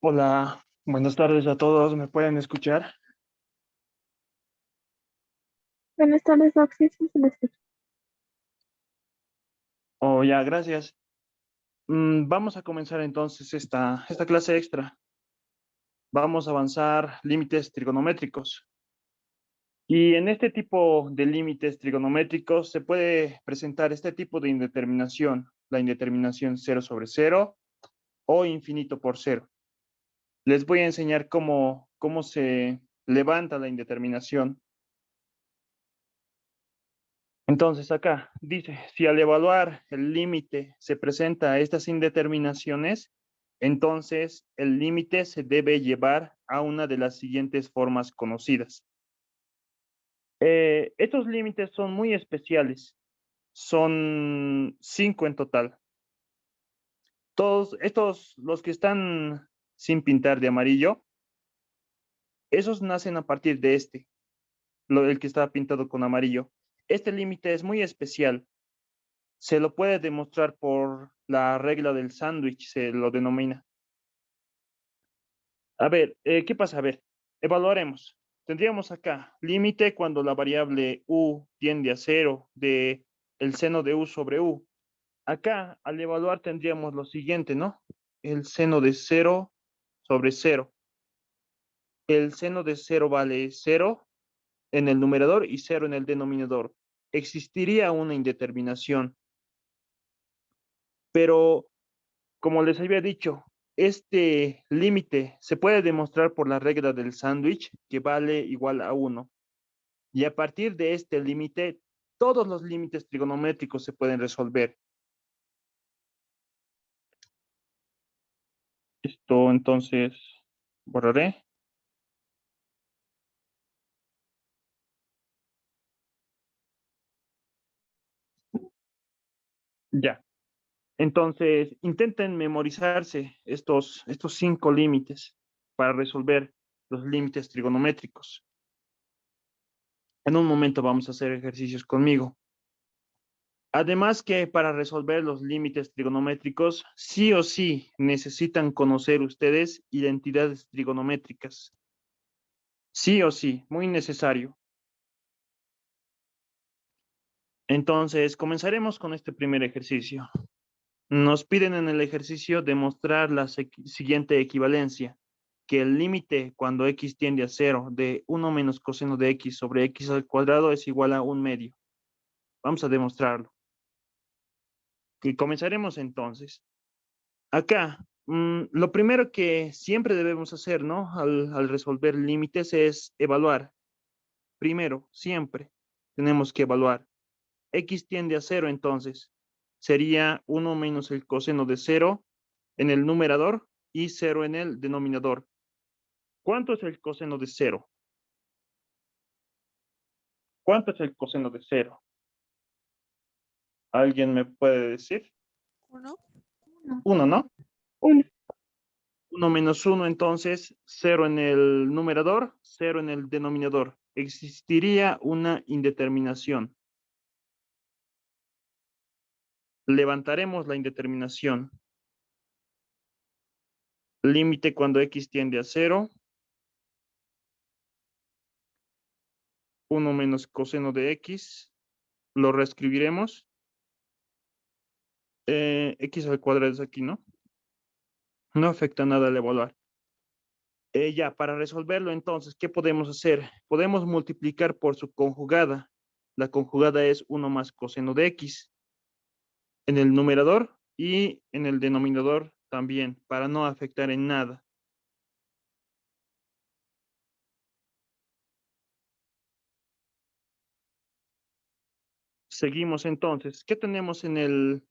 Hola, buenas tardes a todos. ¿Me pueden escuchar? Buenas tardes, Roxy. Sí, se me escucha. Oh, ya, gracias. Vamos a comenzar entonces esta clase extra. Vamos a avanzar límites trigonométricos. Y en este tipo de límites trigonométricos se puede presentar este tipo de indeterminación, la indeterminación cero sobre cero o infinito por cero. Les voy a enseñar cómo se levanta la indeterminación. Entonces acá dice, si al evaluar el límite se presenta estas indeterminaciones, entonces el límite se debe llevar a una de las siguientes formas conocidas. Estos límites son muy especiales, son 5 en total. Todos estos, los que están sin pintar de amarillo, esos nacen a partir de el que está pintado con amarillo. Este límite es muy especial. Se lo puede demostrar por la regla del sándwich, se lo denomina. A ver, ¿qué pasa? A ver, evaluaremos. Tendríamos acá límite cuando la variable u tiende a cero de el seno de u sobre u. Acá, al evaluar, tendríamos lo siguiente, ¿no? El seno de cero sobre cero. El seno de cero vale cero en el numerador y cero en el denominador. Existiría una indeterminación, pero como les había dicho, este límite se puede demostrar por la regla del sándwich, que vale igual a 1. Y a partir de este límite, todos los límites trigonométricos se pueden resolver. Esto entonces borraré. Ya. Entonces, intenten memorizarse estos 5 límites para resolver los límites trigonométricos. En un momento vamos a hacer ejercicios conmigo. Además que para resolver los límites trigonométricos, sí o sí necesitan conocer ustedes identidades trigonométricas. Sí o sí, muy necesario. Entonces, comenzaremos con este primer ejercicio. Nos piden en el ejercicio demostrar la siguiente equivalencia, que el límite cuando x tiende a cero de 1 menos coseno de x sobre x al cuadrado es igual a 1/2. Vamos a demostrarlo. Y comenzaremos entonces. Acá, lo primero que siempre debemos hacer, ¿no? Al resolver límites es evaluar. Primero, siempre tenemos que evaluar. X tiende a cero, entonces sería 1 menos el coseno de cero en el numerador y cero en el denominador. ¿Cuánto es el coseno de cero? ¿Cuánto es el coseno de cero? ¿Alguien me puede decir? Uno. Uno, ¿no? Uno. 1 menos 1, entonces 0 en el numerador, 0 en el denominador. Existiría una indeterminación. Levantaremos la indeterminación. Límite cuando x tiende a 0. 1 menos coseno de x. Lo reescribiremos. X al cuadrado es aquí, ¿no? No afecta nada al evaluar. Ya, para resolverlo entonces, ¿qué podemos hacer? Podemos multiplicar por su conjugada. La conjugada es 1 más coseno de x en el numerador y en el denominador también, para no afectar en nada. Seguimos entonces. ¿Qué tenemos en el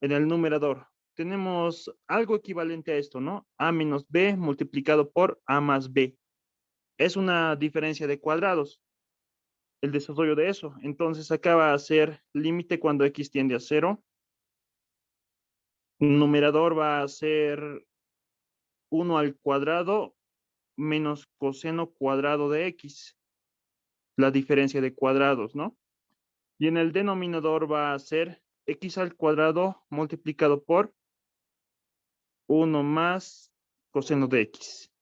numerador? Tenemos algo equivalente a esto, ¿no? A menos B multiplicado por A más B. Es una diferencia de cuadrados, el desarrollo de eso. Entonces acá va a ser límite cuando X tiende a 0. Numerador va a ser 1 al cuadrado menos coseno cuadrado de X. La diferencia de cuadrados, ¿no? Y en el denominador va a ser X al cuadrado multiplicado por 1 más coseno de X.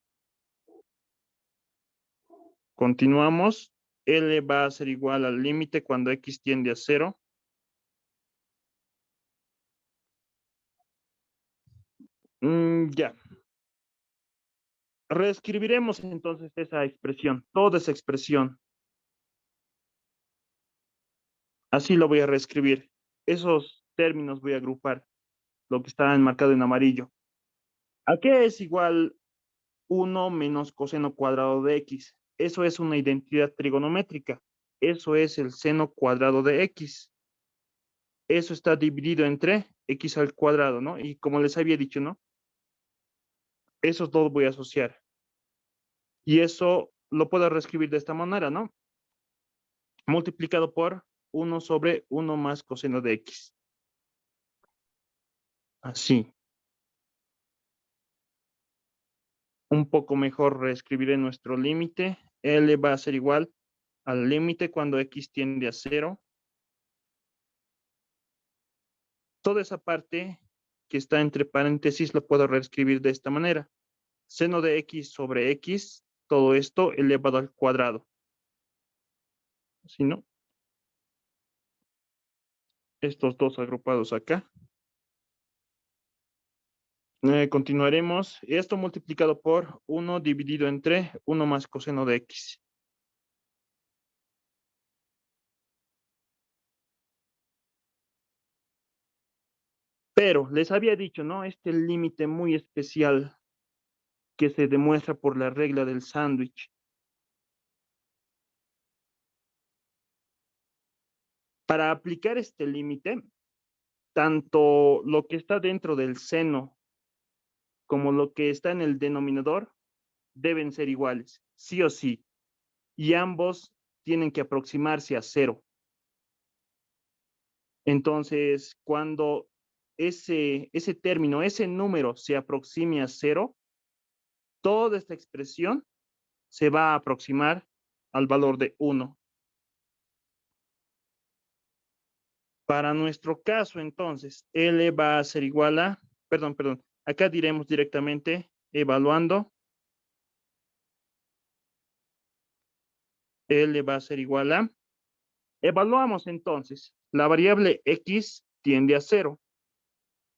Continuamos. L va a ser igual al límite cuando X tiende a 0. Ya. Reescribiremos entonces esa expresión, toda esa expresión. Así lo voy a reescribir. Esos términos voy a agrupar, lo que está enmarcado en amarillo. ¿A qué es igual 1 menos coseno cuadrado de X? Eso es una identidad trigonométrica. Eso es el seno cuadrado de X. Eso está dividido entre X al cuadrado, ¿no? Y como les había dicho, ¿no? Esos dos voy a asociar. Y eso lo puedo reescribir de esta manera, ¿no? Multiplicado por 1 sobre 1 más coseno de X. Así. Un poco mejor reescribiré nuestro límite. L va a ser igual al límite cuando X tiende a 0. Toda esa parte que está entre paréntesis lo puedo reescribir de esta manera. Seno de X sobre X, todo esto elevado al cuadrado. ¿Sí, no? Estos dos agrupados acá. Continuaremos. Esto multiplicado por 1 dividido entre 1 más coseno de X. Pero les había dicho, ¿no? Este límite muy especial que se demuestra por la regla del sándwich. Para aplicar este límite, tanto lo que está dentro del seno como lo que está en el denominador deben ser iguales, sí o sí. Y ambos tienen que aproximarse a 0. Entonces, cuando ese término, ese número se aproxime a 0, toda esta expresión se va a aproximar al valor de 1. Para nuestro caso, entonces, L va a ser igual a, perdón, acá diremos directamente evaluando, L va a ser igual a, evaluamos entonces, la variable X tiende a 0.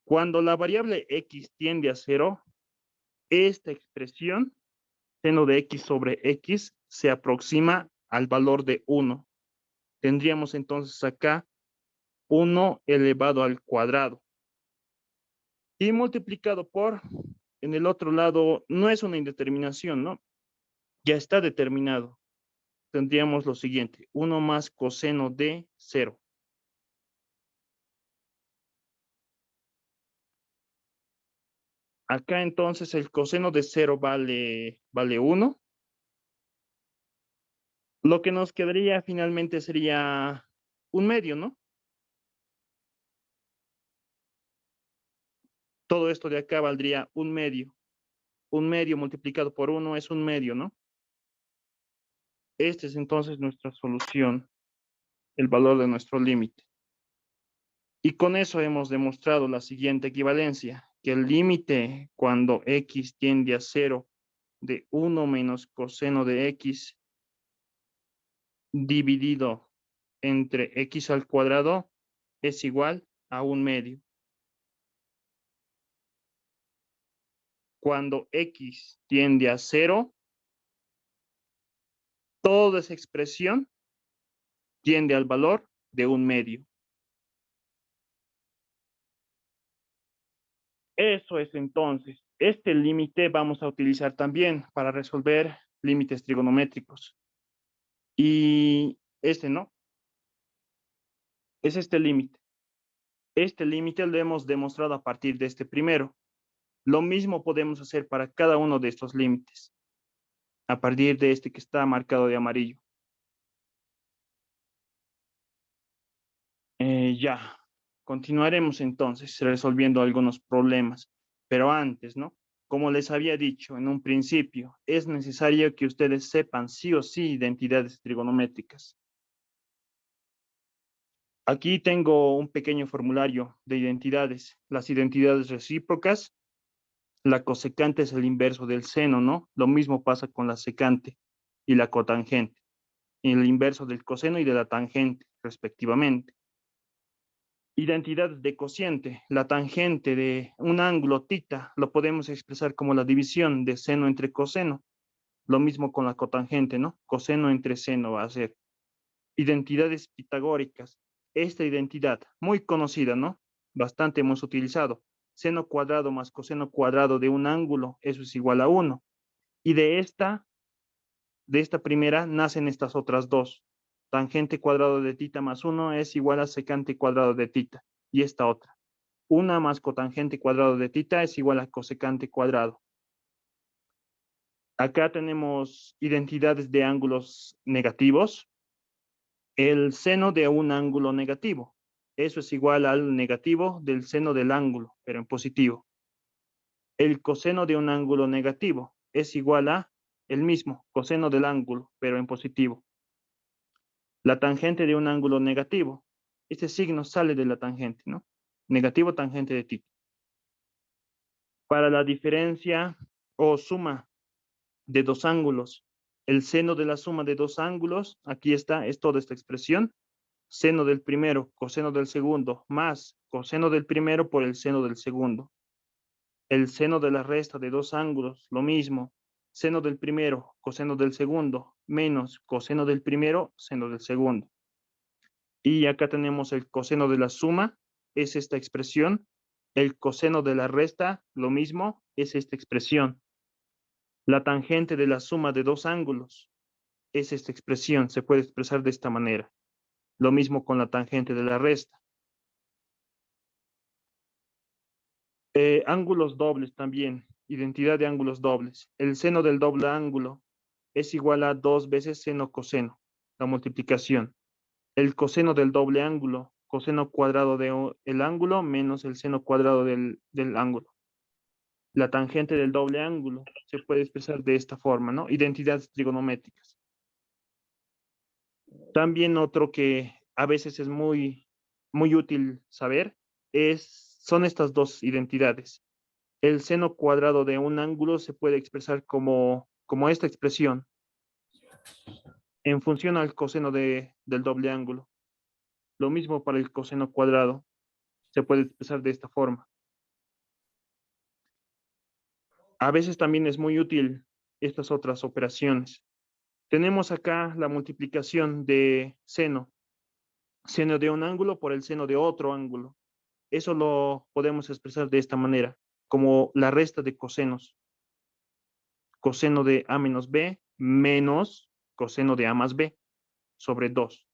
Cuando la variable X tiende a 0, esta expresión, seno de X sobre X, se aproxima al valor de 1. Tendríamos entonces acá 1 elevado al cuadrado. Y multiplicado por, en el otro lado, no es una indeterminación, ¿no? Ya está determinado. Tendríamos lo siguiente, 1 más coseno de 0. Acá entonces el coseno de 0 vale 1. Lo que nos quedaría finalmente sería un medio, ¿no? Todo esto de acá valdría un medio. Un medio multiplicado por 1 es un medio, ¿no? Esta es entonces nuestra solución, el valor de nuestro límite. Y con eso hemos demostrado la siguiente equivalencia, que el límite cuando X tiende a 0 de 1 menos coseno de X dividido entre X al cuadrado es igual a un medio. Cuando X tiende a 0, toda esa expresión tiende al valor de un medio. Eso es entonces. Este límite vamos a utilizar también para resolver límites trigonométricos. Y este no. es este límite. Este límite lo hemos demostrado a partir de este primero. Lo mismo podemos hacer para cada uno de estos límites, a partir de este que está marcado de amarillo. Ya, continuaremos entonces resolviendo algunos problemas, pero antes, ¿no? Como les había dicho en un principio, es necesario que ustedes sepan sí o sí identidades trigonométricas. Aquí tengo un pequeño formulario de identidades. Las identidades recíprocas, la cosecante es el inverso del seno, ¿no? Lo mismo pasa con la secante y la cotangente, el inverso del coseno y de la tangente, respectivamente. Identidad de cociente, la tangente de un ángulo tita, lo podemos expresar como la división de seno entre coseno. Lo mismo con la cotangente, ¿no? Coseno entre seno va a ser. Identidades pitagóricas. Esta identidad, muy conocida, ¿no? Bastante hemos utilizado. Seno cuadrado más coseno cuadrado de un ángulo, eso es igual a 1. Y de esta primera, nacen estas otras dos. Tangente cuadrado de tita más 1 es igual a secante cuadrado de tita. Y esta otra. 1 más cotangente cuadrado de tita es igual a cosecante cuadrado. Acá tenemos identidades de ángulos negativos. El seno de un ángulo negativo. Eso es igual al negativo del seno del ángulo, pero en positivo. El coseno de un ángulo negativo es igual a el mismo coseno del ángulo, pero en positivo. La tangente de un ángulo negativo. Este signo sale de la tangente, ¿no? Negativo tangente de tita. Para la diferencia o suma de dos ángulos, el seno de la suma de dos ángulos, aquí está, es toda esta expresión, seno del primero, coseno del segundo, más coseno del primero por el seno del segundo. El seno de la resta de dos ángulos, lo mismo, seno del primero, coseno del segundo, menos coseno del primero, seno del segundo. Y acá tenemos el coseno de la suma, es esta expresión. El coseno de la resta, lo mismo, es esta expresión. La tangente de la suma de dos ángulos es esta expresión, se puede expresar de esta manera. Lo mismo con la tangente de la resta. Ángulos dobles también, identidad de ángulos dobles. El seno del doble ángulo es igual a 2 veces seno coseno, la multiplicación. El coseno del doble ángulo, coseno cuadrado del ángulo menos el seno cuadrado del ángulo. La tangente del doble ángulo se puede expresar de esta forma, ¿no? Identidades trigonométricas. También otro que a veces es muy útil saber son estas dos identidades. El seno cuadrado de un ángulo se puede expresar como esta expresión en función al coseno del doble ángulo. Lo mismo para el coseno cuadrado, se puede expresar de esta forma. A veces también es muy útil estas otras operaciones. Tenemos acá la multiplicación de seno de un ángulo por el seno de otro ángulo. Eso lo podemos expresar de esta manera, como la resta de cosenos. Coseno de A menos B menos coseno de A más B sobre 2.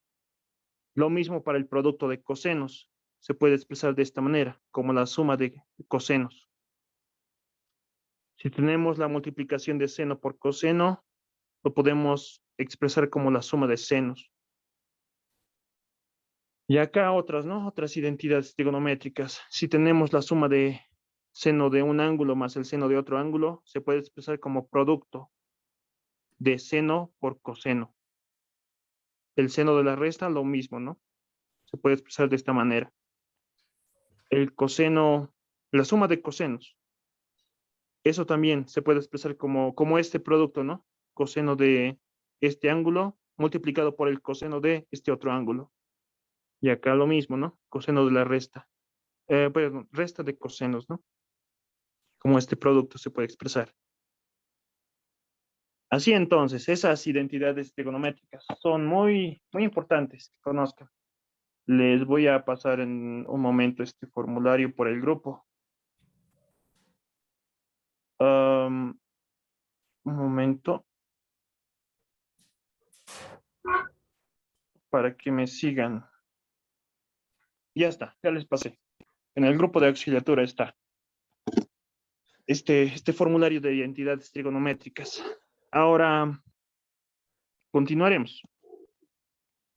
Lo mismo para el producto de cosenos. Se puede expresar de esta manera, como la suma de cosenos. Si tenemos la multiplicación de seno por coseno, lo podemos expresar como la suma de senos. Y acá otras, ¿no? Otras identidades trigonométricas. Si tenemos la suma de seno de un ángulo más el seno de otro ángulo, se puede expresar como producto de seno por coseno. El seno de la resta, lo mismo, ¿no? Se puede expresar de esta manera. El coseno, la suma de cosenos. Eso también se puede expresar como este producto, ¿no? Coseno de este ángulo multiplicado por el coseno de este otro ángulo. Y acá lo mismo, ¿no? Coseno de la resta. Perdón, resta de cosenos, ¿no? Como este producto se puede expresar. Así entonces, esas identidades trigonométricas son muy importantes que conozcan. Les voy a pasar en un momento este formulario por el grupo. Un momento para que me sigan. Ya está, ya les pasé. En el grupo de auxiliatura está este formulario de identidades trigonométricas. Ahora continuaremos.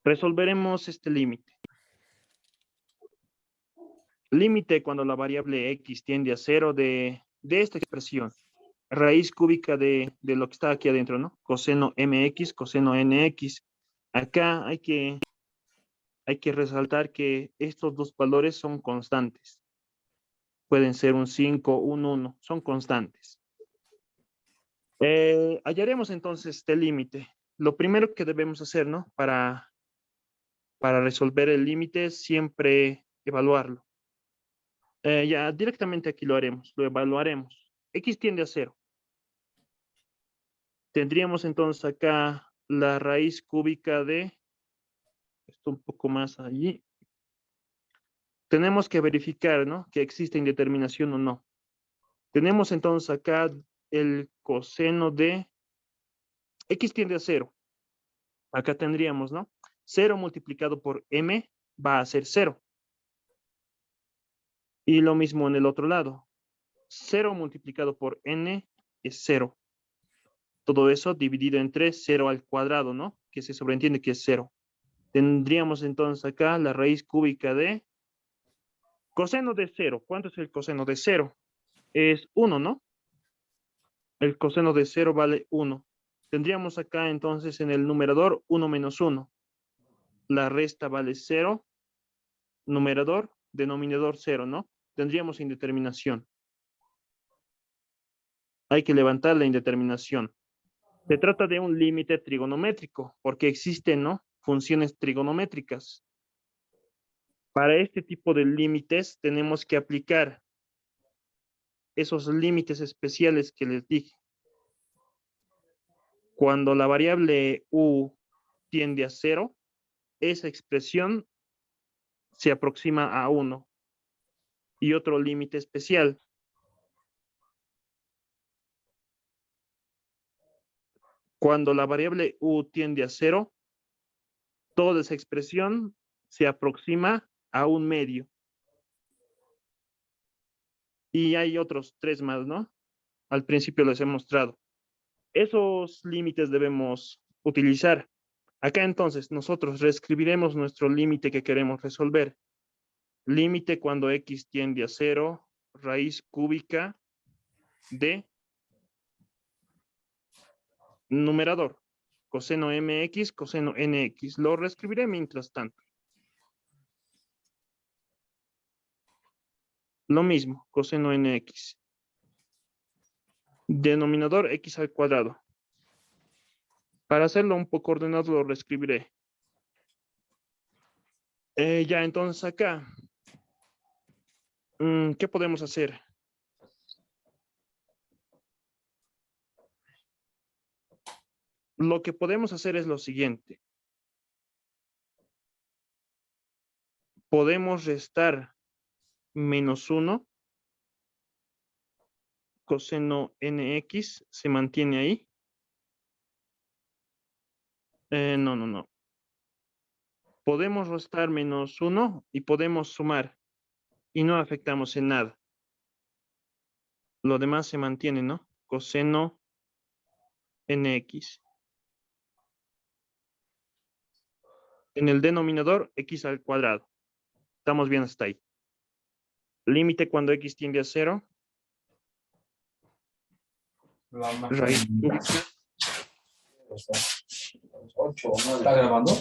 Resolveremos este límite. Límite cuando la variable x tiende a cero de esta expresión. Raíz cúbica de lo que está aquí adentro, ¿no? Coseno mx, coseno nx. Acá hay que resaltar que estos dos valores son constantes. Pueden ser un 5, un 1, son constantes. Hallaremos entonces este límite. Lo primero que debemos hacer, ¿no? Para resolver el límite es siempre evaluarlo. Ya directamente aquí lo haremos, lo evaluaremos. X tiende a cero. Tendríamos entonces acá la raíz cúbica de, esto un poco más allí. Tenemos que verificar, ¿no? Que existe indeterminación o no. Tenemos entonces acá el coseno de X tiende a cero. Acá tendríamos, ¿no? 0 multiplicado por m va a ser 0. Y lo mismo en el otro lado. 0 multiplicado por n es 0. Todo eso dividido entre 0 al cuadrado, ¿no? Que se sobreentiende que es 0. Tendríamos entonces acá la raíz cúbica de coseno de 0. ¿Cuánto es el coseno de 0? Es 1, ¿no? El coseno de 0 vale 1. Tendríamos acá entonces en el numerador 1 menos 1. La resta vale 0. Numerador, denominador 0, ¿no? Tendríamos indeterminación. Hay que levantar la indeterminación. Se trata de un límite trigonométrico, porque existen, ¿no? Funciones trigonométricas. Para este tipo de límites tenemos que aplicar esos límites especiales que les dije. Cuando la variable u tiende a 0, esa expresión se aproxima a 1. Y otro límite especial. Cuando la variable u tiende a 0, toda esa expresión se aproxima a un medio. Y hay otros 3 más, ¿no? Al principio les he mostrado. Esos límites debemos utilizar. Acá entonces nosotros reescribiremos nuestro límite que queremos resolver. Límite cuando x tiende a 0, raíz cúbica de numerador, coseno mx, coseno nx. Lo reescribiré mientras tanto. Lo mismo, coseno nx. Denominador x al cuadrado. Para hacerlo un poco ordenado lo reescribiré. Ya entonces acá, ¿qué podemos hacer? Lo que podemos hacer es lo siguiente. Podemos restar menos 1, coseno nx, se mantiene ahí. No. Podemos restar menos 1 y podemos sumar y no afectamos en nada. Lo demás se mantiene, ¿no? Coseno nx. En el denominador, x al cuadrado. Estamos bien hasta ahí. Límite cuando x tiende a 0. Raíz cúbica. ¿Está grabando?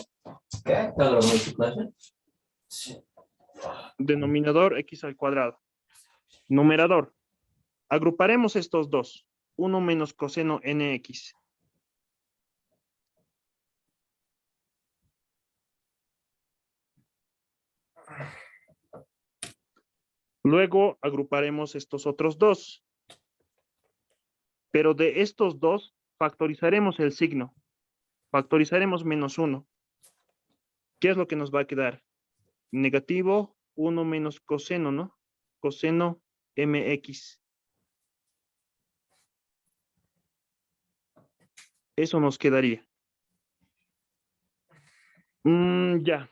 ¿Qué? ¿Está grabando tu clase? Sí. Denominador, x al cuadrado. Numerador. Agruparemos estos dos. 1 menos coseno nx. Luego agruparemos estos otros dos. Pero de estos dos, factorizaremos el signo. Factorizaremos menos 1. ¿Qué es lo que nos va a quedar? Negativo 1 menos coseno, ¿no? Coseno mx. Eso nos quedaría. Ya.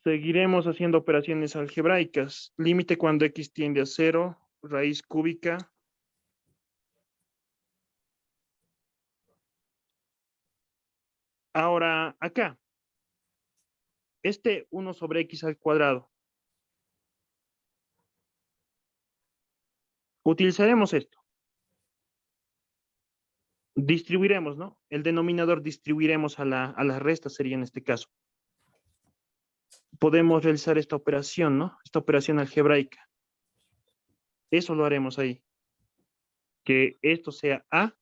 Seguiremos haciendo operaciones algebraicas. Límite cuando x tiende a 0, raíz cúbica. Ahora, acá. Este 1 sobre x al cuadrado. Utilizaremos esto. Distribuiremos, ¿no? El denominador distribuiremos a la resta sería en este caso. Podemos realizar esta operación, ¿no? Esta operación algebraica. Eso lo haremos ahí. Que esto sea A.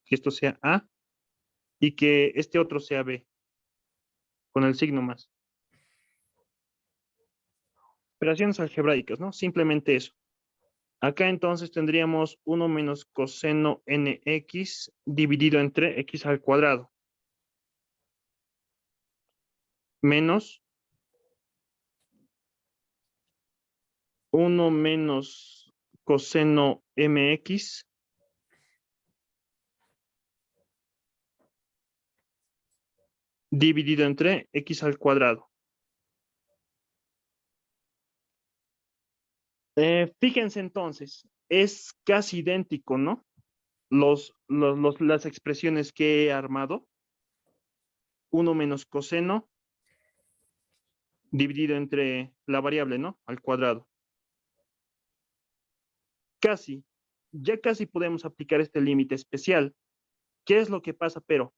Que esto sea A. Y que este otro sea B. Con el signo más. Operaciones algebraicas, ¿no? Simplemente eso. Acá entonces tendríamos 1 menos coseno nx dividido entre x al cuadrado. Menos 1 menos coseno mx dividido entre x al cuadrado. Fíjense entonces, es casi idéntico, ¿no? Las expresiones que he armado. 1 menos coseno dividido entre la variable, ¿no? Al cuadrado. Casi, ya casi podemos aplicar este límite especial. ¿Qué es lo que pasa? Pero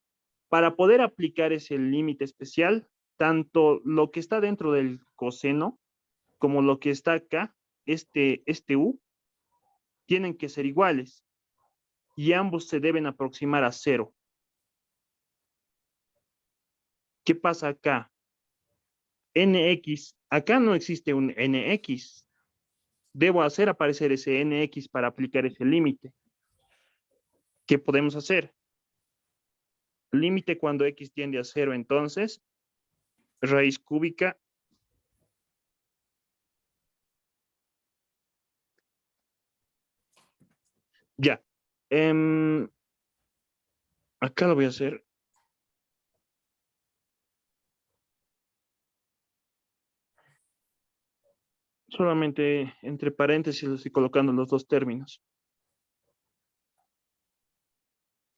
para poder aplicar ese límite especial, tanto lo que está dentro del coseno como lo que está acá, este u, tienen que ser iguales y ambos se deben aproximar a 0. ¿Qué pasa acá? Nx, acá no existe un nx. Debo hacer aparecer ese nx para aplicar ese límite. ¿Qué podemos hacer? Límite cuando x tiende a 0, entonces, raíz cúbica. Ya. Acá lo voy a hacer. Solamente entre paréntesis estoy colocando los dos términos.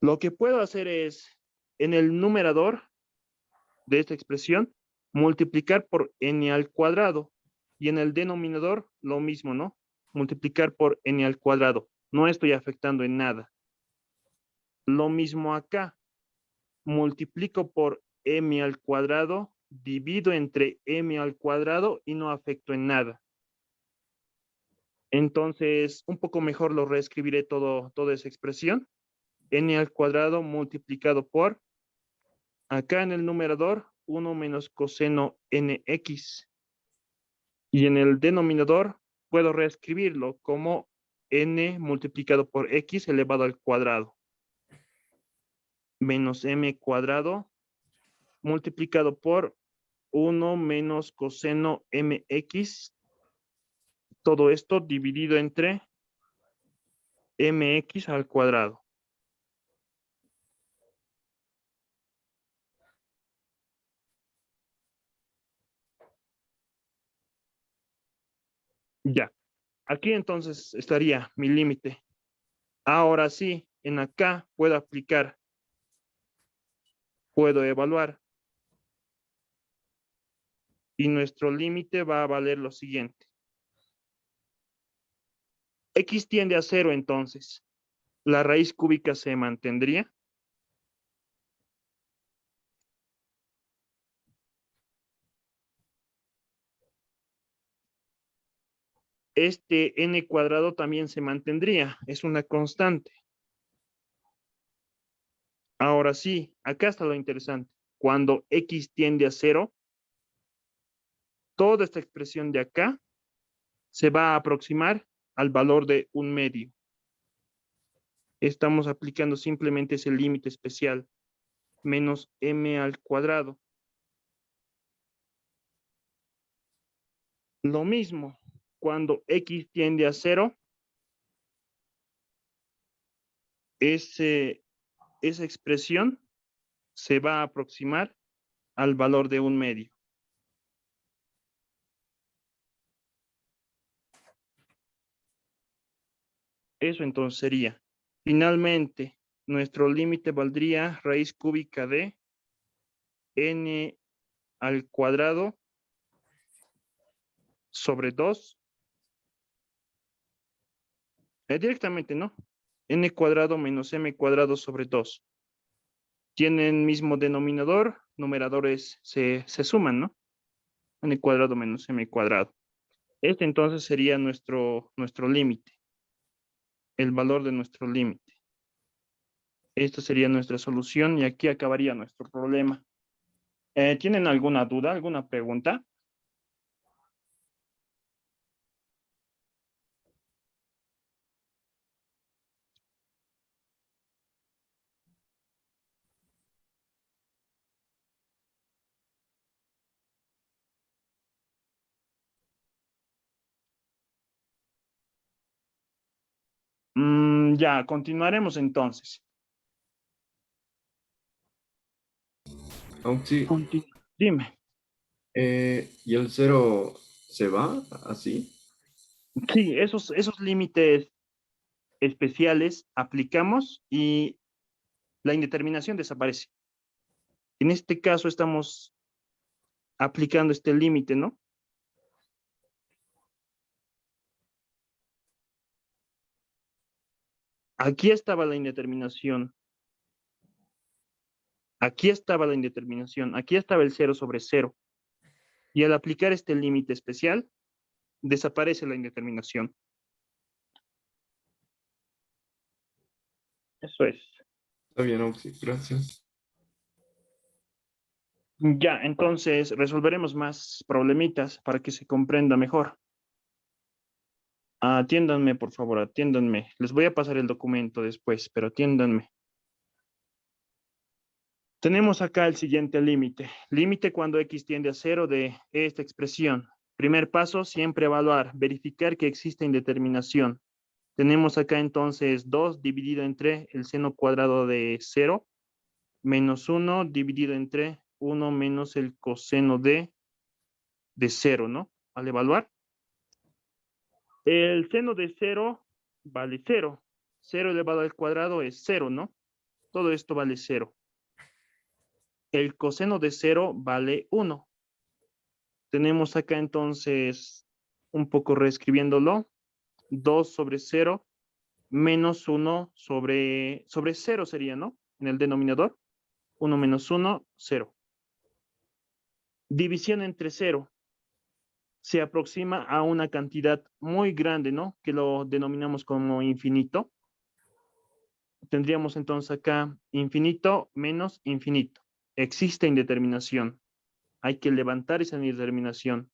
Lo que puedo hacer es, en el numerador de esta expresión, multiplicar por n al cuadrado. Y en el denominador, lo mismo, ¿no? Multiplicar por n al cuadrado. No estoy afectando en nada. Lo mismo acá. Multiplico por m al cuadrado, divido entre m al cuadrado y no afecto en nada. Entonces, un poco mejor lo reescribiré toda esa expresión. N al cuadrado multiplicado por, acá en el numerador, 1 menos coseno nx. Y en el denominador puedo reescribirlo como n multiplicado por x elevado al cuadrado. Menos m cuadrado multiplicado por 1 menos coseno mx. Todo esto dividido entre mx al cuadrado. Ya. Aquí entonces estaría mi límite. Ahora sí, en acá puedo aplicar, puedo evaluar. Y nuestro límite va a valer lo siguiente. X tiende a 0, entonces. La raíz cúbica se mantendría. Este n cuadrado también se mantendría. Es una constante. Ahora sí, acá está lo interesante. Cuando x tiende a 0, toda esta expresión de acá se va a aproximar al valor de 1/2. Estamos aplicando simplemente ese límite especial, menos m al cuadrado. Lo mismo, cuando x tiende a 0, esa expresión se va a aproximar al valor de 1/2. Eso entonces sería. Finalmente, nuestro límite valdría raíz cúbica de n al cuadrado sobre 2. Directamente, ¿no? N cuadrado menos m cuadrado sobre 2. Tienen mismo denominador, numeradores se suman, ¿no? N cuadrado menos m cuadrado. Este entonces sería nuestro límite, el valor de nuestro límite. Esta sería nuestra solución y aquí acabaría nuestro problema. ¿Tienen alguna duda, alguna pregunta? Ya, continuaremos entonces. Auxi, Dime. ¿y el cero se va así? Sí, esos límites especiales aplicamos y la indeterminación desaparece. En este caso estamos aplicando este límite, ¿no? Aquí estaba la indeterminación. Aquí estaba la indeterminación. Aquí estaba el 0 sobre 0. Y al aplicar este límite especial, desaparece la indeterminación. Eso es. Está bien, Auxi, gracias. Ya, entonces resolveremos más problemitas para que se comprenda mejor. Atiéndanme, por favor, atiéndanme. Les voy a pasar el documento después, pero atiéndanme. Tenemos acá el siguiente límite. Límite cuando x tiende a 0 de esta expresión. Primer paso, siempre evaluar, verificar que existe indeterminación. Tenemos acá entonces 2 dividido entre el seno cuadrado de 0 menos 1 dividido entre 1 menos el coseno de 0, ¿no? Al evaluar. El seno de 0 vale 0. 0 elevado al cuadrado es 0, ¿no? Todo esto vale 0. El coseno de 0 vale 1. Tenemos acá entonces, un poco reescribiéndolo, 2 sobre 0 menos 1 sobre 0 sería, ¿no? En el denominador, 1 menos 1, 0. División entre 0 se aproxima a una cantidad muy grande, ¿no? Que lo denominamos como infinito. Tendríamos entonces acá infinito menos infinito. Existe indeterminación. Hay que levantar esa indeterminación.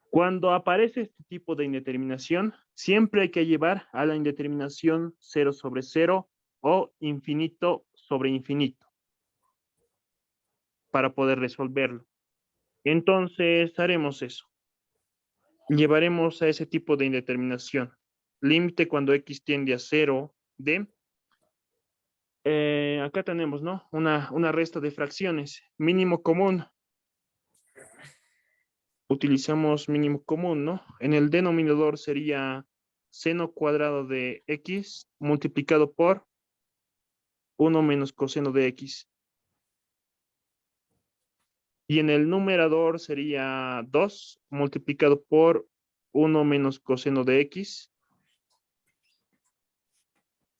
Cuando aparece este tipo de indeterminación, siempre hay que llevar a la indeterminación 0 sobre 0 o infinito sobre infinito para poder resolverlo. Entonces haremos eso. Llevaremos a ese tipo de indeterminación. Límite cuando x tiende a 0 de... acá tenemos, ¿no? Una resta de fracciones. Mínimo común. Utilizamos mínimo común, ¿no? En el denominador sería seno cuadrado de x multiplicado por 1 menos coseno de x. Y en el numerador sería 2 multiplicado por 1 menos coseno de x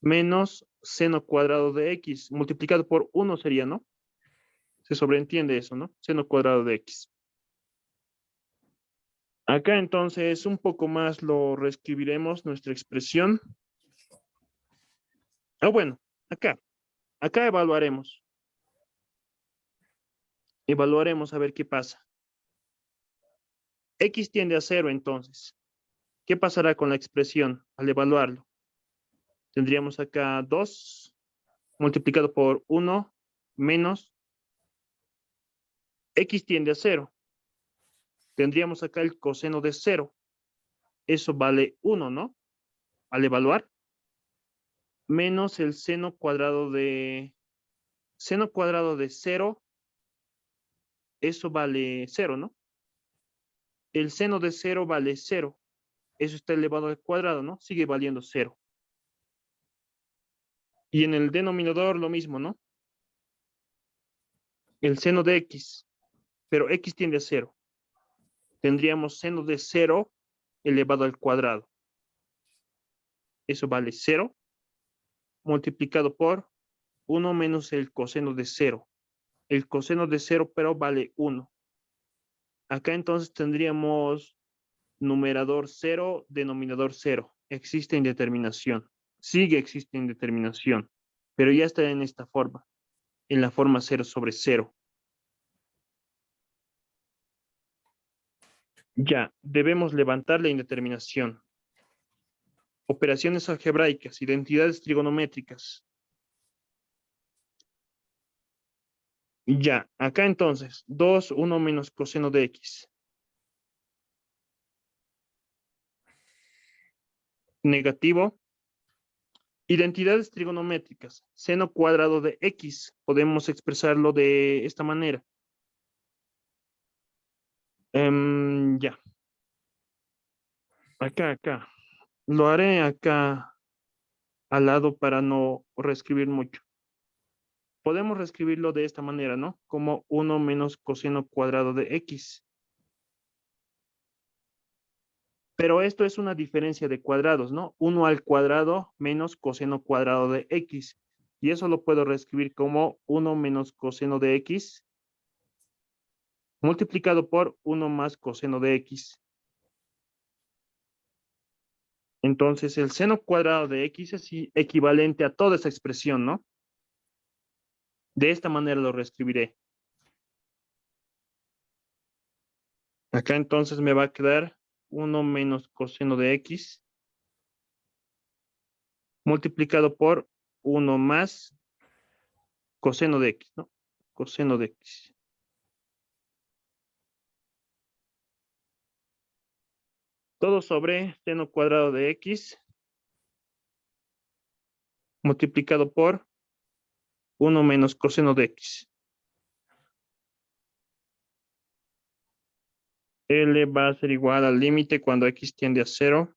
menos seno cuadrado de x multiplicado por 1 sería, ¿no? Se sobreentiende eso, ¿no? Seno cuadrado de x. Acá entonces un poco más lo reescribiremos nuestra expresión. Bueno, acá evaluaremos. Evaluaremos a ver qué pasa. X tiende a 0 entonces. ¿Qué pasará con la expresión al evaluarlo? Tendríamos acá 2 multiplicado por 1 menos X tiende a 0. Tendríamos acá el coseno de 0. Eso vale 1, ¿no? Al evaluar. Menos el seno cuadrado de Seno cuadrado de 0, eso vale 0, ¿no? El seno de 0 vale 0. Eso está elevado al cuadrado, ¿no? Sigue valiendo 0. Y en el denominador lo mismo, ¿no? El seno de x, pero x tiende a 0. Tendríamos seno de 0 elevado al cuadrado. Eso vale 0 multiplicado por 1 menos el coseno de 0. El coseno de 0, pero vale 1. Acá entonces tendríamos numerador 0, denominador 0. Existe indeterminación. Sigue existe indeterminación, pero ya está en esta forma, en la forma 0 sobre 0. Ya, debemos levantar la indeterminación. Operaciones algebraicas, identidades trigonométricas. Ya, acá entonces, 2, 1 menos coseno de x. Negativo. Identidades trigonométricas. Seno cuadrado de x. Podemos expresarlo de esta manera. Ya. Acá. Lo haré acá al lado para no reescribir mucho. Podemos reescribirlo de esta manera, ¿no? Como 1 menos coseno cuadrado de x. Pero esto es una diferencia de cuadrados, ¿no? 1 al cuadrado menos coseno cuadrado de x. Y eso lo puedo reescribir como 1 menos coseno de x multiplicado por 1 más coseno de x. Entonces, el seno cuadrado de x es equivalente a toda esa expresión, ¿no? De esta manera lo reescribiré. Acá entonces me va a quedar 1 menos coseno de x multiplicado por 1 más coseno de x, ¿no? Coseno de x. Todo sobre seno cuadrado de x multiplicado por 1 menos coseno de x. L va a ser igual al límite cuando x tiende a 0.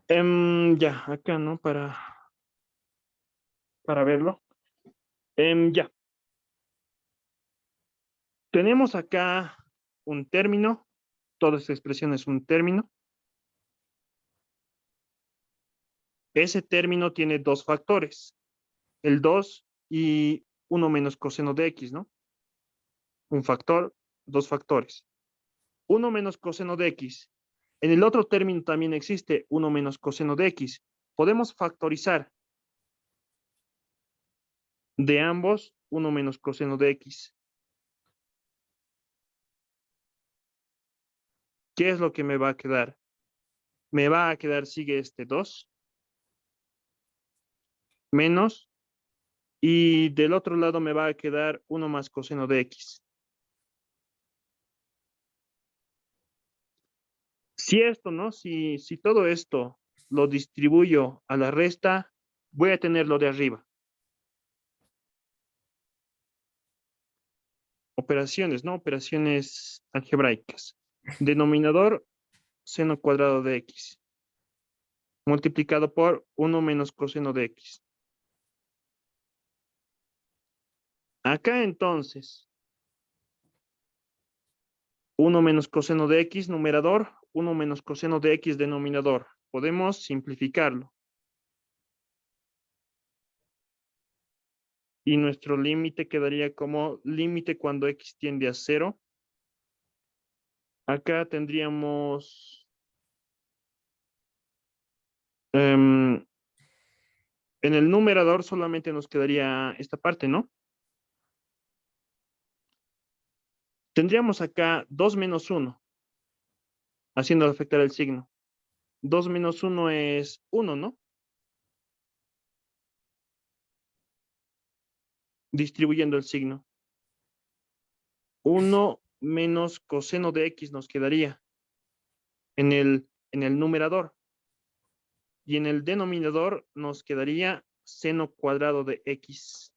Ya, acá, ¿no? Para verlo. Ya. Tenemos acá un término. Toda esta expresión es un término. Ese término tiene dos factores. El 2 y 1 menos coseno de x, ¿no? Un factor, dos factores. 1 menos coseno de x. En el otro término también existe 1 menos coseno de x. Podemos factorizar de ambos 1 menos coseno de x. ¿Qué es lo que me va a quedar? Me va a quedar, sigue este 2, menos, y del otro lado me va a quedar 1 más coseno de x. Si esto, ¿no? Si todo esto lo distribuyo a la resta, voy a tener lo de arriba. Operaciones, ¿no? Operaciones algebraicas. Denominador, seno cuadrado de x. Multiplicado por 1 menos coseno de x. Acá entonces, 1 menos coseno de x, numerador, 1 menos coseno de x, denominador. Podemos simplificarlo. Y nuestro límite quedaría como límite cuando x tiende a 0. Acá tendríamos en el numerador solamente nos quedaría esta parte, ¿no? Tendríamos acá 2 menos 1, haciendo afectar el signo. 2 menos 1 es 1, ¿no? Distribuyendo el signo. 1 menos coseno de x nos quedaría en el numerador. Y en el denominador nos quedaría seno cuadrado de x.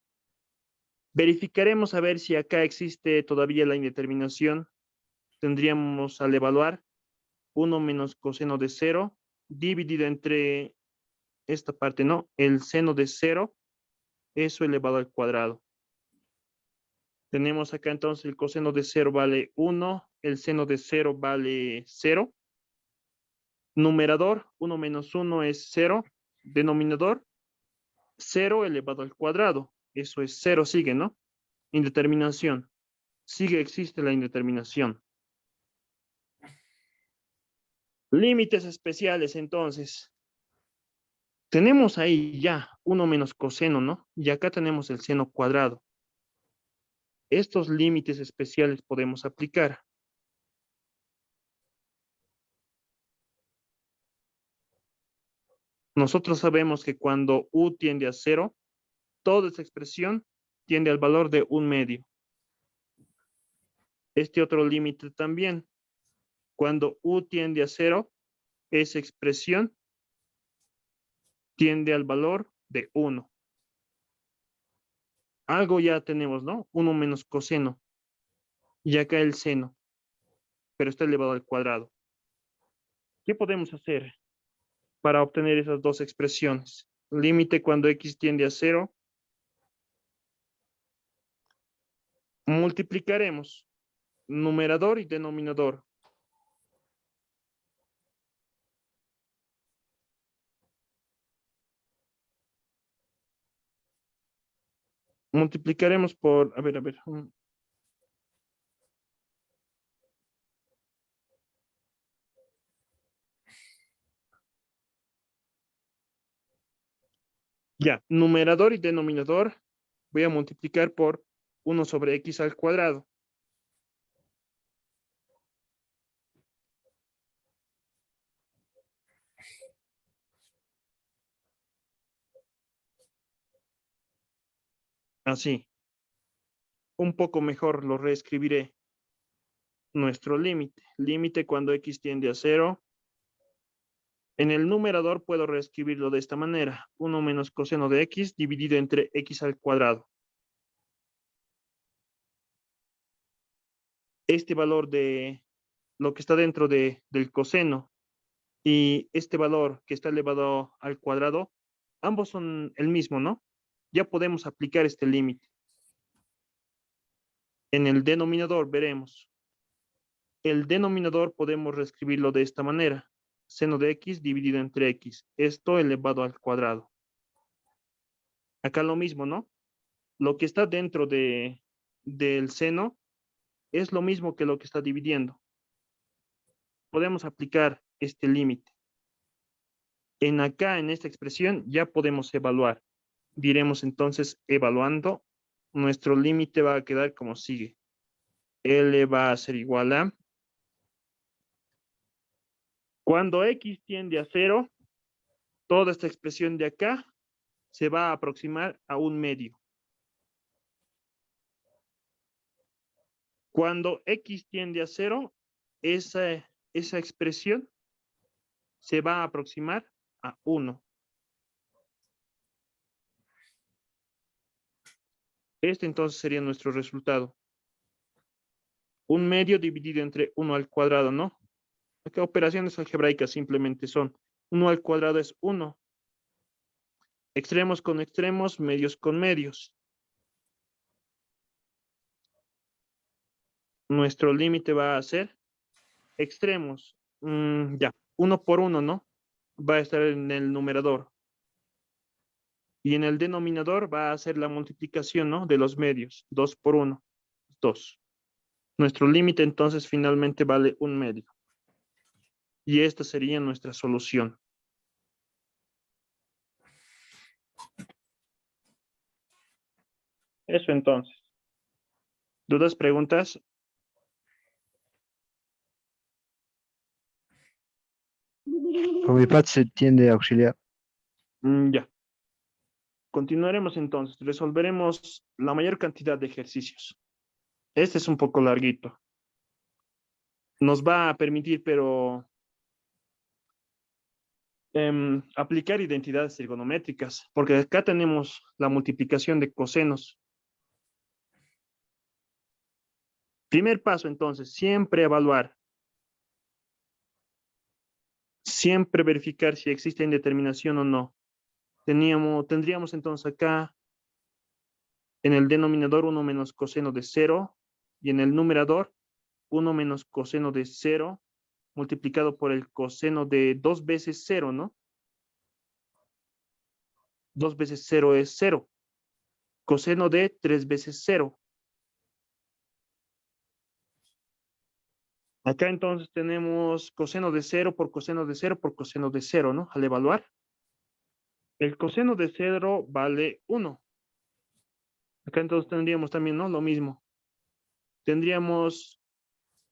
Verificaremos a ver si acá existe todavía la indeterminación. Tendríamos al evaluar 1 menos coseno de 0 dividido entre esta parte, ¿no? El seno de 0, eso elevado al cuadrado. Tenemos acá entonces el coseno de 0 vale 1, el seno de 0 vale 0. Numerador, 1 menos 1 es 0. Denominador, 0 elevado al cuadrado. Eso es 0, sigue, ¿no? Indeterminación. Sigue, existe la indeterminación. Límites especiales, entonces. Tenemos ahí ya 1 menos coseno, ¿no? Y acá tenemos el seno cuadrado. Estos límites especiales podemos aplicar. Nosotros sabemos que cuando u tiende a 0, toda esa expresión tiende al valor de 1/2. Este otro límite también. Cuando u tiende a 0, esa expresión tiende al valor de 1. Algo ya tenemos, ¿no? 1 menos coseno. Y acá el seno, pero está elevado al cuadrado. ¿Qué podemos hacer para obtener esas dos expresiones? Límite cuando x tiende a 0. Multiplicaremos numerador y denominador. Multiplicaremos por, a ver. Ya, numerador y denominador voy a multiplicar por 1 sobre x al cuadrado. Así. Un poco mejor lo reescribiré. Nuestro límite. Límite cuando x tiende a 0. En el numerador puedo reescribirlo de esta manera. 1 menos coseno de x dividido entre x al cuadrado. Este valor de lo que está dentro del coseno y este valor que está elevado al cuadrado, ambos son el mismo, ¿no? Ya podemos aplicar este límite. En el denominador veremos. El denominador podemos reescribirlo de esta manera. Seno de x dividido entre x. Esto elevado al cuadrado. Acá lo mismo, ¿no? Lo que está dentro del seno es lo mismo que lo que está dividiendo. Podemos aplicar este límite. En esta expresión, ya podemos evaluar. Diremos entonces, evaluando, nuestro límite va a quedar como sigue. L va a ser igual a, cuando x tiende a 0, toda esta expresión de acá se va a aproximar a 1/2. Cuando x tiende a 0, esa expresión se va a aproximar a 1. Este entonces sería nuestro resultado. 1/2 dividido entre 1 al cuadrado, ¿no? Acá operaciones algebraicas simplemente son 1 al cuadrado es 1. Extremos con extremos, medios con medios. Nuestro límite va a ser extremos. Ya, 1 por 1, ¿no? Va a estar en el numerador. Y en el denominador va a ser la multiplicación, ¿no? De los medios. 2 por 1, 2. Nuestro límite entonces finalmente vale 1/2. Y esta sería nuestra solución. Eso entonces. ¿Dudas, preguntas? Por mi parte se tiende a auxiliar. Ya. Continuaremos entonces. Resolveremos la mayor cantidad de ejercicios. Este es un poco larguito. Nos va a permitir, pero aplicar identidades trigonométricas, porque acá tenemos la multiplicación de cosenos. Primer paso, entonces, siempre evaluar. Siempre verificar si existe indeterminación o no. Tendríamos entonces acá en el denominador 1 menos coseno de 0 y en el numerador 1 menos coseno de 0 multiplicado por el coseno de 2 veces 0, ¿no? 2 veces 0 es 0. Coseno de 3 veces 0. Acá entonces tenemos coseno de 0 por coseno de 0 por coseno de 0, ¿no? Al evaluar, el coseno de 0 vale 1. Acá entonces tendríamos también, ¿no? Lo mismo. Tendríamos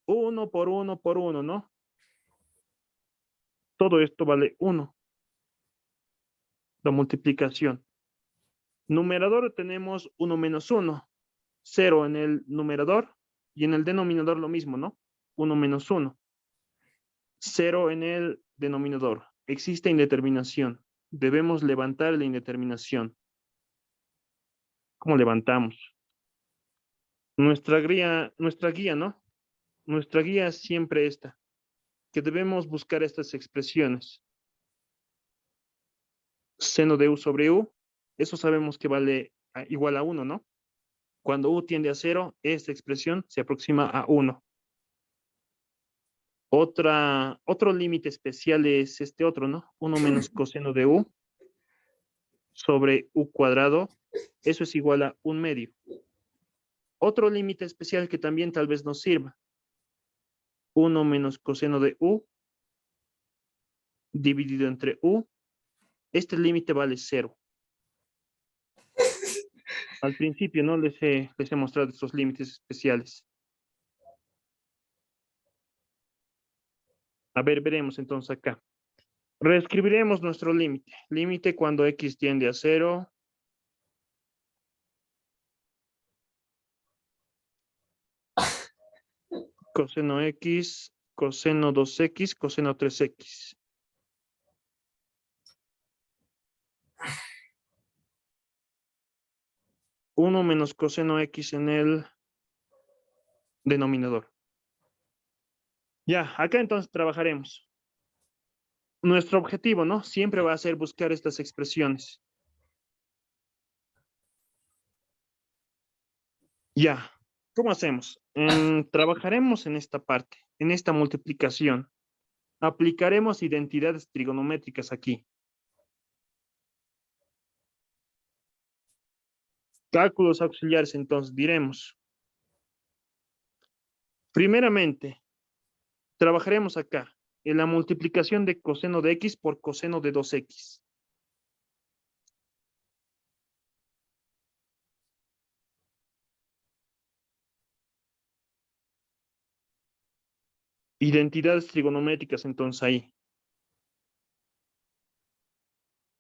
1 por 1 por 1, ¿no? Todo esto vale 1. La multiplicación. Numerador tenemos 1 menos 1. 0 en el numerador y en el denominador lo mismo, ¿no? 1 menos 1. 0 en el denominador. Existe indeterminación. Debemos levantar la indeterminación. ¿Cómo levantamos? Nuestra guía, ¿no? Nuestra guía es siempre esta, que debemos buscar estas expresiones. Seno de u sobre u, eso sabemos que vale igual a 1, ¿no? Cuando u tiende a 0, esta expresión se aproxima a 1. Otro límite especial es este otro, ¿no? 1 menos coseno de u sobre u cuadrado, eso es igual a 1/2. Otro límite especial que también tal vez nos sirva. 1 menos coseno de u dividido entre u. Este límite vale 0. Al principio, ¿no? Les he mostrado estos límites especiales. A ver, veremos entonces acá. Reescribiremos nuestro límite. Límite cuando x tiende a 0. Coseno x, coseno 2x, coseno 3x. Uno menos coseno x en el denominador. Ya, acá entonces trabajaremos. Nuestro objetivo, ¿no? Siempre va a ser buscar estas expresiones. Ya, ¿cómo hacemos? Trabajaremos en esta parte, en esta multiplicación. Aplicaremos identidades trigonométricas aquí. Cálculos auxiliares, entonces, diremos. Primeramente, trabajaremos acá, en la multiplicación de coseno de x por coseno de 2x. Identidades trigonométricas, entonces, ahí.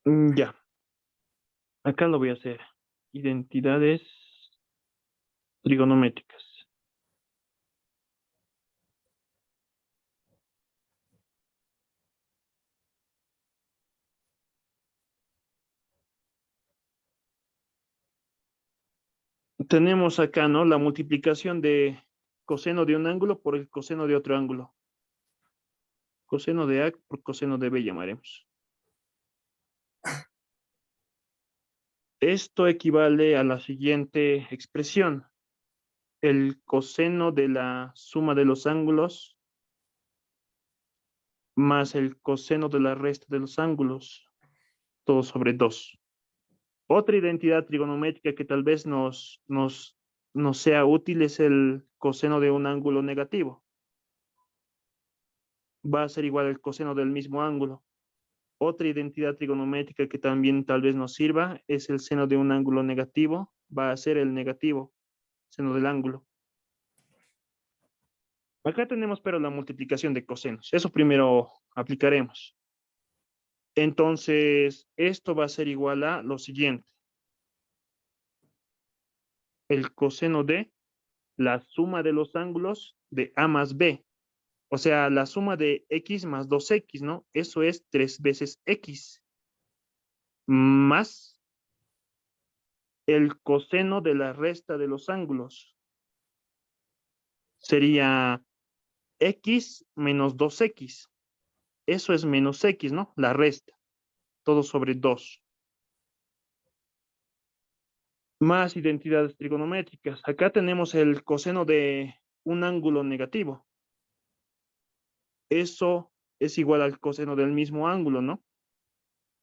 Ya. Acá lo voy a hacer. Identidades trigonométricas. Tenemos acá, ¿no? La multiplicación de coseno de un ángulo por el coseno de otro ángulo. Coseno de A por coseno de B llamaremos. Esto equivale a la siguiente expresión. El coseno de la suma de los ángulos más el coseno de la resta de los ángulos, todo sobre 2. Otra identidad trigonométrica que tal vez nos sea útil es el coseno de un ángulo negativo. Va a ser igual al coseno del mismo ángulo. Otra identidad trigonométrica que también tal vez nos sirva es el seno de un ángulo negativo. Va a ser el negativo, seno del ángulo. Acá tenemos pero la multiplicación de cosenos. Eso primero aplicaremos. Entonces, esto va a ser igual a lo siguiente. El coseno de la suma de los ángulos de A más B. O sea, la suma de x más 2x, ¿no? Eso es 3 veces x. Más el coseno de la resta de los ángulos. Sería x menos 2x. Eso es menos x, ¿no? La resta. Todo sobre 2. Más identidades trigonométricas. Acá tenemos el coseno de un ángulo negativo. Eso es igual al coseno del mismo ángulo, ¿no?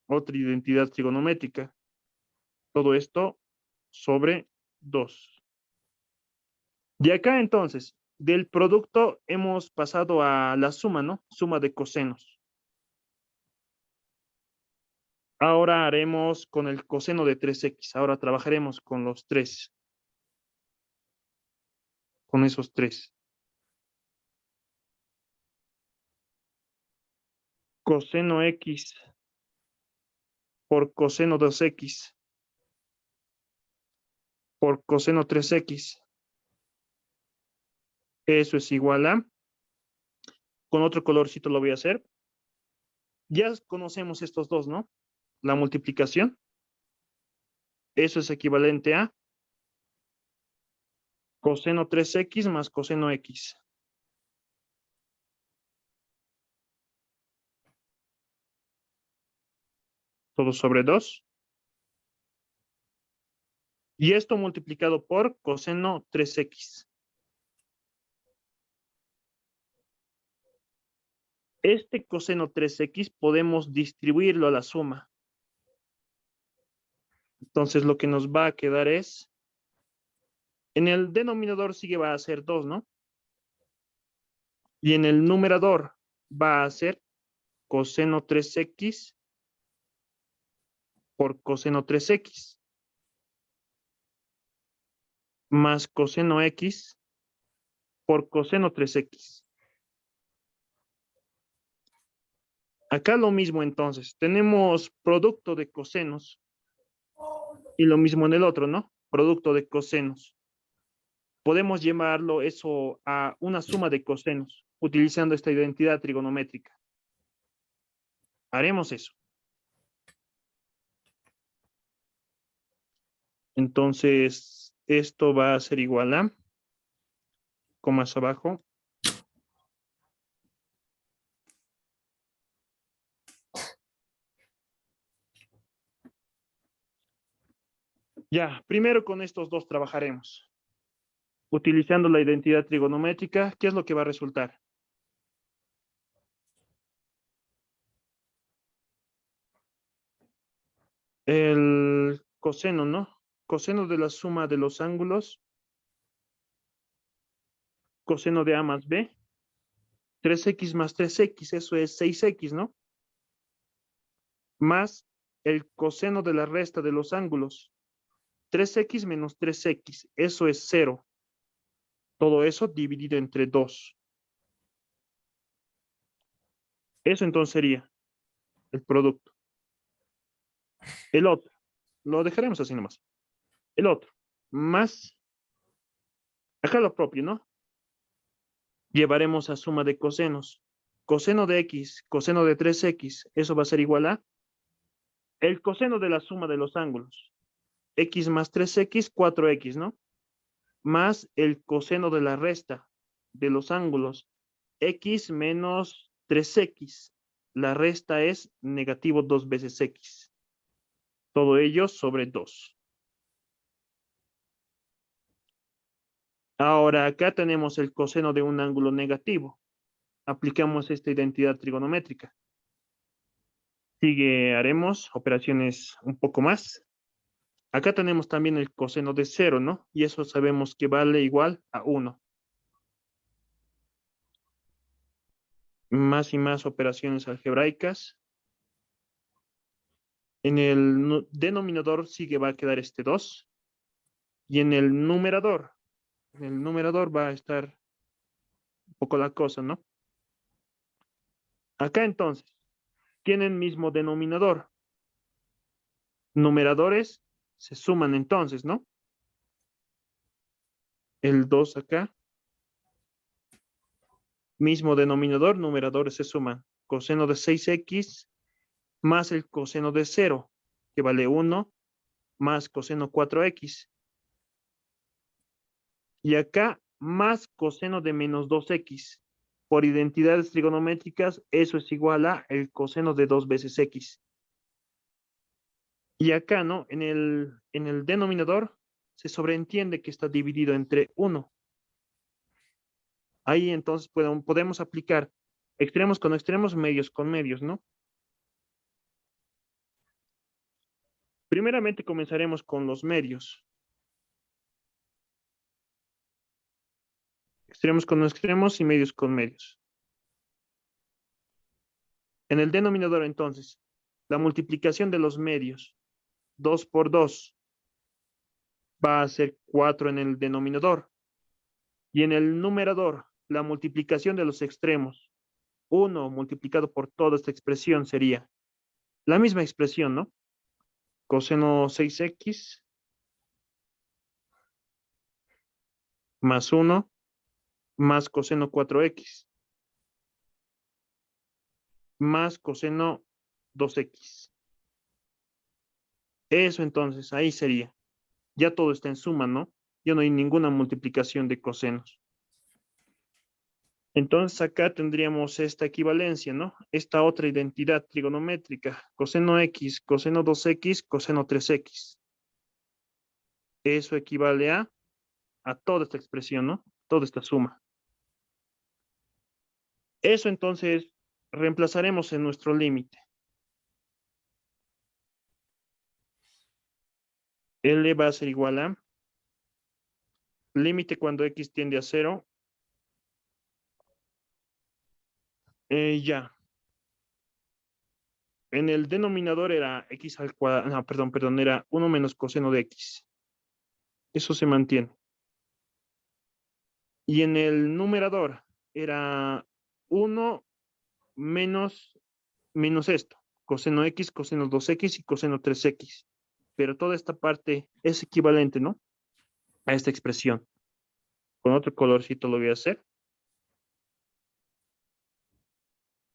Otra identidad trigonométrica. Todo esto sobre 2. De acá entonces, del producto hemos pasado a la suma, ¿no? Suma de cosenos. Ahora haremos con el coseno de 3x. Ahora trabajaremos con los 3. Con esos 3. Coseno x por coseno 2x por coseno 3x. Eso es igual a, con otro colorcito lo voy a hacer. Ya conocemos estos dos, ¿no? La multiplicación. Eso es equivalente a coseno 3x más coseno x. Todo sobre 2. Y esto multiplicado por coseno 3x. Este coseno 3x podemos distribuirlo a la suma. Entonces lo que nos va a quedar es, en el denominador sigue va a ser 2, ¿no? Y en el numerador va a ser coseno 3x por coseno 3x más coseno x por coseno 3x. Acá lo mismo entonces, tenemos producto de cosenos y lo mismo en el otro, ¿no? Producto de cosenos. Podemos llamarlo eso a una suma de cosenos utilizando esta identidad trigonométrica. Haremos eso. Entonces, esto va a ser igual a, comas abajo, ya, primero con estos dos trabajaremos. Utilizando la identidad trigonométrica, ¿qué es lo que va a resultar? El coseno, ¿no? Coseno de la suma de los ángulos, coseno de A más B, 3x más 3x, eso es 6x, ¿no? Más el coseno de la resta de los ángulos, 3x menos 3x, eso es 0. Todo eso dividido entre 2. Eso entonces sería el producto. El otro, lo dejaremos así nomás. El otro, más, acá lo propio, ¿no? Llevaremos a suma de cosenos. Coseno de x, coseno de 3x, eso va a ser igual a el coseno de la suma de los ángulos. X más 3x, 4x, ¿no? Más el coseno de la resta de los ángulos. X menos 3x. La resta es negativo 2 veces x. Todo ello sobre 2. Ahora acá tenemos el coseno de un ángulo negativo. Aplicamos esta identidad trigonométrica. Sigue, haremos operaciones un poco más. Acá tenemos también el coseno de 0, ¿no? Y eso sabemos que vale igual a 1. Más y más operaciones algebraicas. En el denominador sí que va a quedar este 2. Y en el numerador va a estar un poco la cosa, ¿no? Acá entonces, tienen mismo denominador. Numeradores se suman entonces, ¿no? El 2 acá. Mismo denominador, numeradores se suman. Coseno de 6x más el coseno de 0, que vale 1, más coseno 4x. Y acá, más coseno de menos 2x. Por identidades trigonométricas, eso es igual a el coseno de 2 veces x. Y acá, ¿no? En el denominador se sobreentiende que está dividido entre 1. Ahí entonces podemos aplicar extremos con extremos, medios con medios, ¿no? Primeramente comenzaremos con los medios. Extremos con extremos y medios con medios. En el denominador, entonces, la multiplicación de los medios, 2 por 2, va a ser 4 en el denominador. Y en el numerador, la multiplicación de los extremos, 1 multiplicado por toda esta expresión sería la misma expresión, ¿no? Coseno 6x más 1 más coseno 4x más coseno 2x. Eso entonces, ahí sería. Ya todo está en suma, ¿no? Ya no hay ninguna multiplicación de cosenos. Entonces acá tendríamos esta equivalencia, ¿no? Esta otra identidad trigonométrica. Coseno x, coseno 2x, coseno 3x. Eso equivale a toda esta expresión, ¿no? Toda esta suma. Eso entonces reemplazaremos en nuestro límite. L va a ser igual a límite cuando x tiende a 0. Ya. En el denominador era x al cuadrado. No, perdón, era 1 menos coseno de x. Eso se mantiene. Y en el numerador era 1 menos esto. Coseno x, coseno 2x y coseno 3x. Pero toda esta parte es equivalente, ¿no? A esta expresión. Con otro colorcito lo voy a hacer.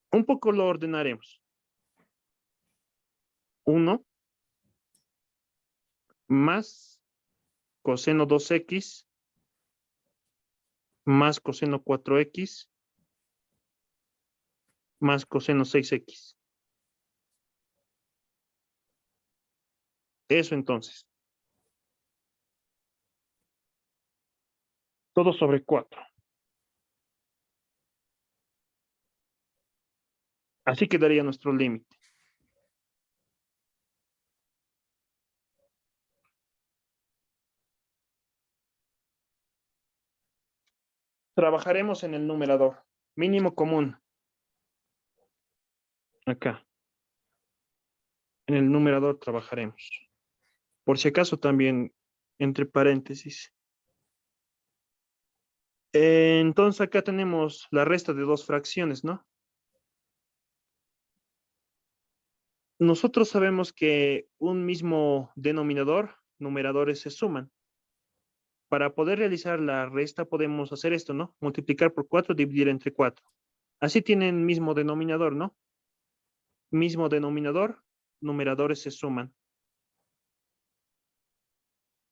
Un poco lo ordenaremos. 1 más coseno 2x más coseno 4x más coseno 6x. Eso entonces. Todo sobre 4. Así quedaría nuestro límite. Trabajaremos en el numerador. Mínimo común. Acá. En el numerador trabajaremos. Por si acaso también entre paréntesis. Entonces acá tenemos la resta de dos fracciones, ¿no? Nosotros sabemos que un mismo denominador, numeradores se suman. Para poder realizar la resta podemos hacer esto, ¿no? Multiplicar por 4, dividir entre 4. Así tienen mismo denominador, ¿no? Mismo denominador, numeradores se suman.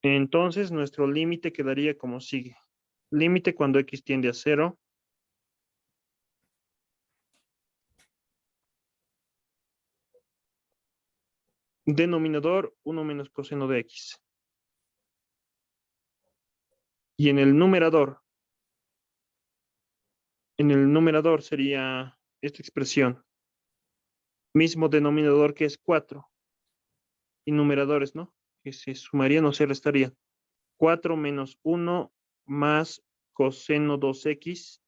Entonces nuestro límite quedaría como sigue. Límite cuando x tiende a 0. Denominador 1 menos coseno de x. Y en el numerador sería esta expresión. Mismo denominador que es 4. Y numeradores, ¿no? Que se sumarían o se restarían. 4 menos 1 más coseno 2x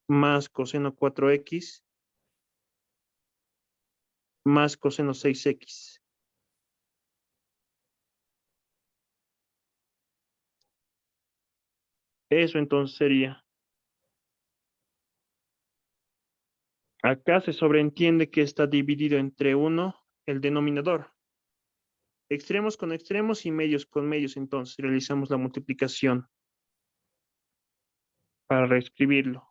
más coseno 4x más coseno 6x. Eso entonces sería. Acá se sobreentiende que está dividido entre 1 el denominador. Extremos con extremos y medios con medios, entonces realizamos la multiplicación. para reescribirlo.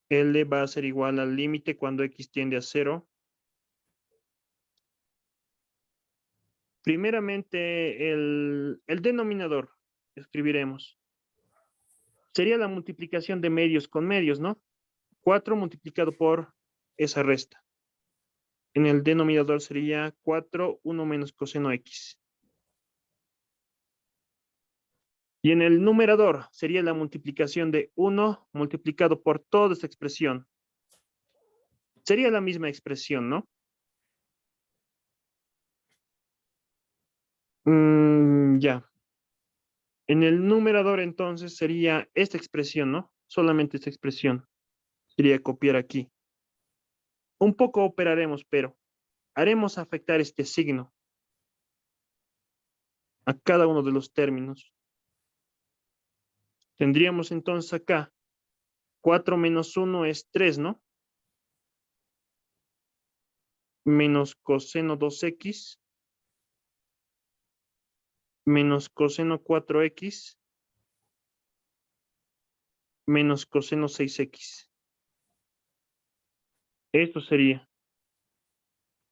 L va a ser igual al límite cuando x tiende a 0. Primeramente, el denominador, escribiremos. Sería la multiplicación de medios con medios, ¿no? 4 multiplicado por esa resta. En el denominador sería 4, 1 menos coseno x. Y en el numerador sería la multiplicación de 1 multiplicado por toda esta expresión. Sería la misma expresión, ¿no? Ya. En el numerador entonces sería esta expresión, ¿no? Solamente esta expresión. Sería copiar aquí. Un poco operaremos, pero haremos afectar este signo a cada uno de los términos. Tendríamos entonces acá 4 menos 1 es 3, ¿no? Menos coseno 2x menos coseno 4x menos coseno 6x. Esto sería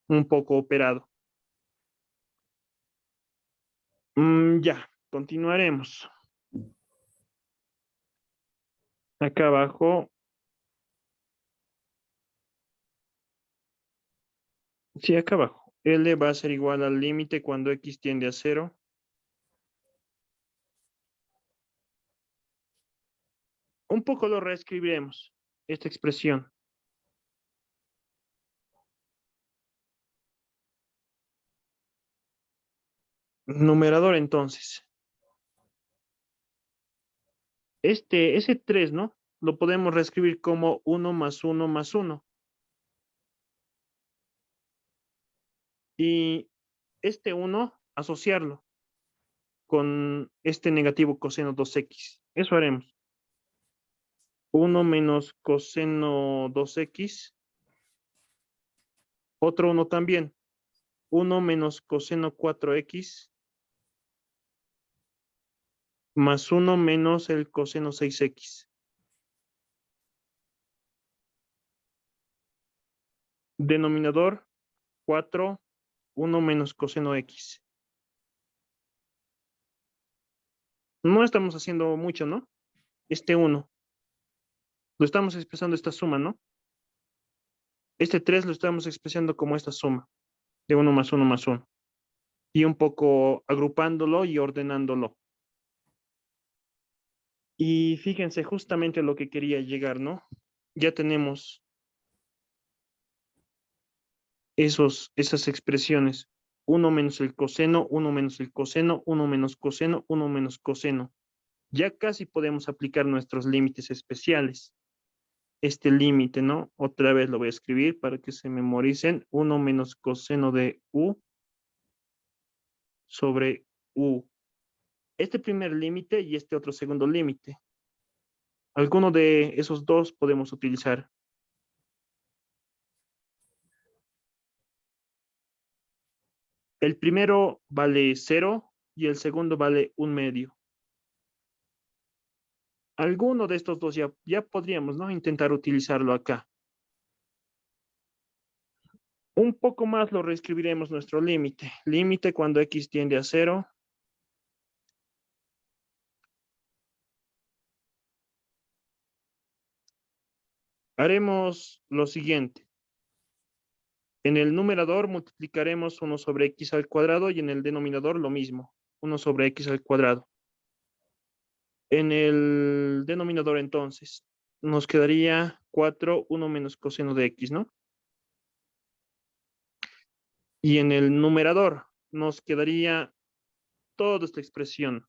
un poco operado. Ya, continuaremos. Acá abajo. Sí, acá abajo. L va a ser igual al límite cuando x tiende a 0. Un poco lo reescribiremos, esta expresión. Numerador entonces. Ese 3, ¿no? Lo podemos reescribir como 1 más 1 más 1. Y este 1, asociarlo con este negativo coseno 2x. Eso haremos. 1 menos coseno 2x. Otro 1 también. 1 menos coseno 4x. Más 1 menos el coseno 6x. Denominador 4, 1 menos coseno x. No estamos haciendo mucho, ¿no? Este 1. Lo estamos expresando esta suma, ¿no? Este 3 lo estamos expresando como esta suma. De 1 más 1 más 1. Y un poco agrupándolo y ordenándolo. Y fíjense justamente a lo que quería llegar, ¿no? Ya tenemos esas expresiones. 1 menos el coseno, 1 menos el coseno, 1 menos coseno, 1 menos coseno. Ya casi podemos aplicar nuestros límites especiales. Este límite, ¿no? Otra vez lo voy a escribir para que se memoricen. 1 menos coseno de u sobre u. Este primer límite y este otro segundo límite. Alguno de esos dos podemos utilizar. El primero vale 0 y el segundo vale 1/2. Alguno de estos dos ya podríamos, ¿no? Intentar utilizarlo acá. Un poco más lo reescribiremos nuestro límite. Límite cuando x tiende a 0. Haremos lo siguiente. En el numerador multiplicaremos 1 sobre x al cuadrado y en el denominador lo mismo, 1 sobre x al cuadrado. En el denominador entonces nos quedaría 4, 1 menos coseno de x, ¿no? Y en el numerador nos quedaría toda esta expresión.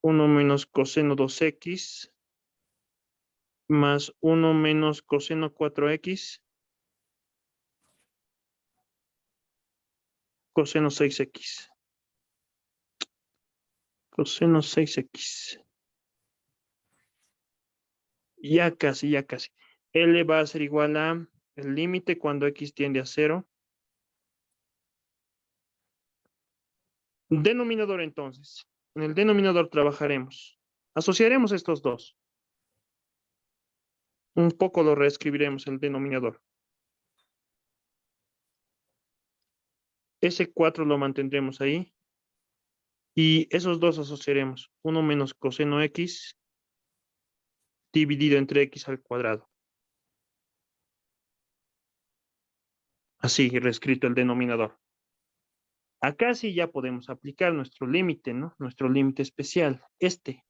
Uno menos coseno 2x más 1 menos coseno 4x coseno 6x. Coseno 6x. Ya casi, ya casi. L va a ser igual a el límite cuando x tiende a 0. Denominador entonces. En el denominador trabajaremos. Asociaremos estos dos. Un poco lo reescribiremos el denominador. Ese 4 lo mantendremos ahí. Y esos dos asociaremos. 1 menos coseno x dividido entre x al cuadrado. Así, reescrito el denominador. Acá sí ya podemos aplicar nuestro límite, ¿no? Nuestro límite especial. Este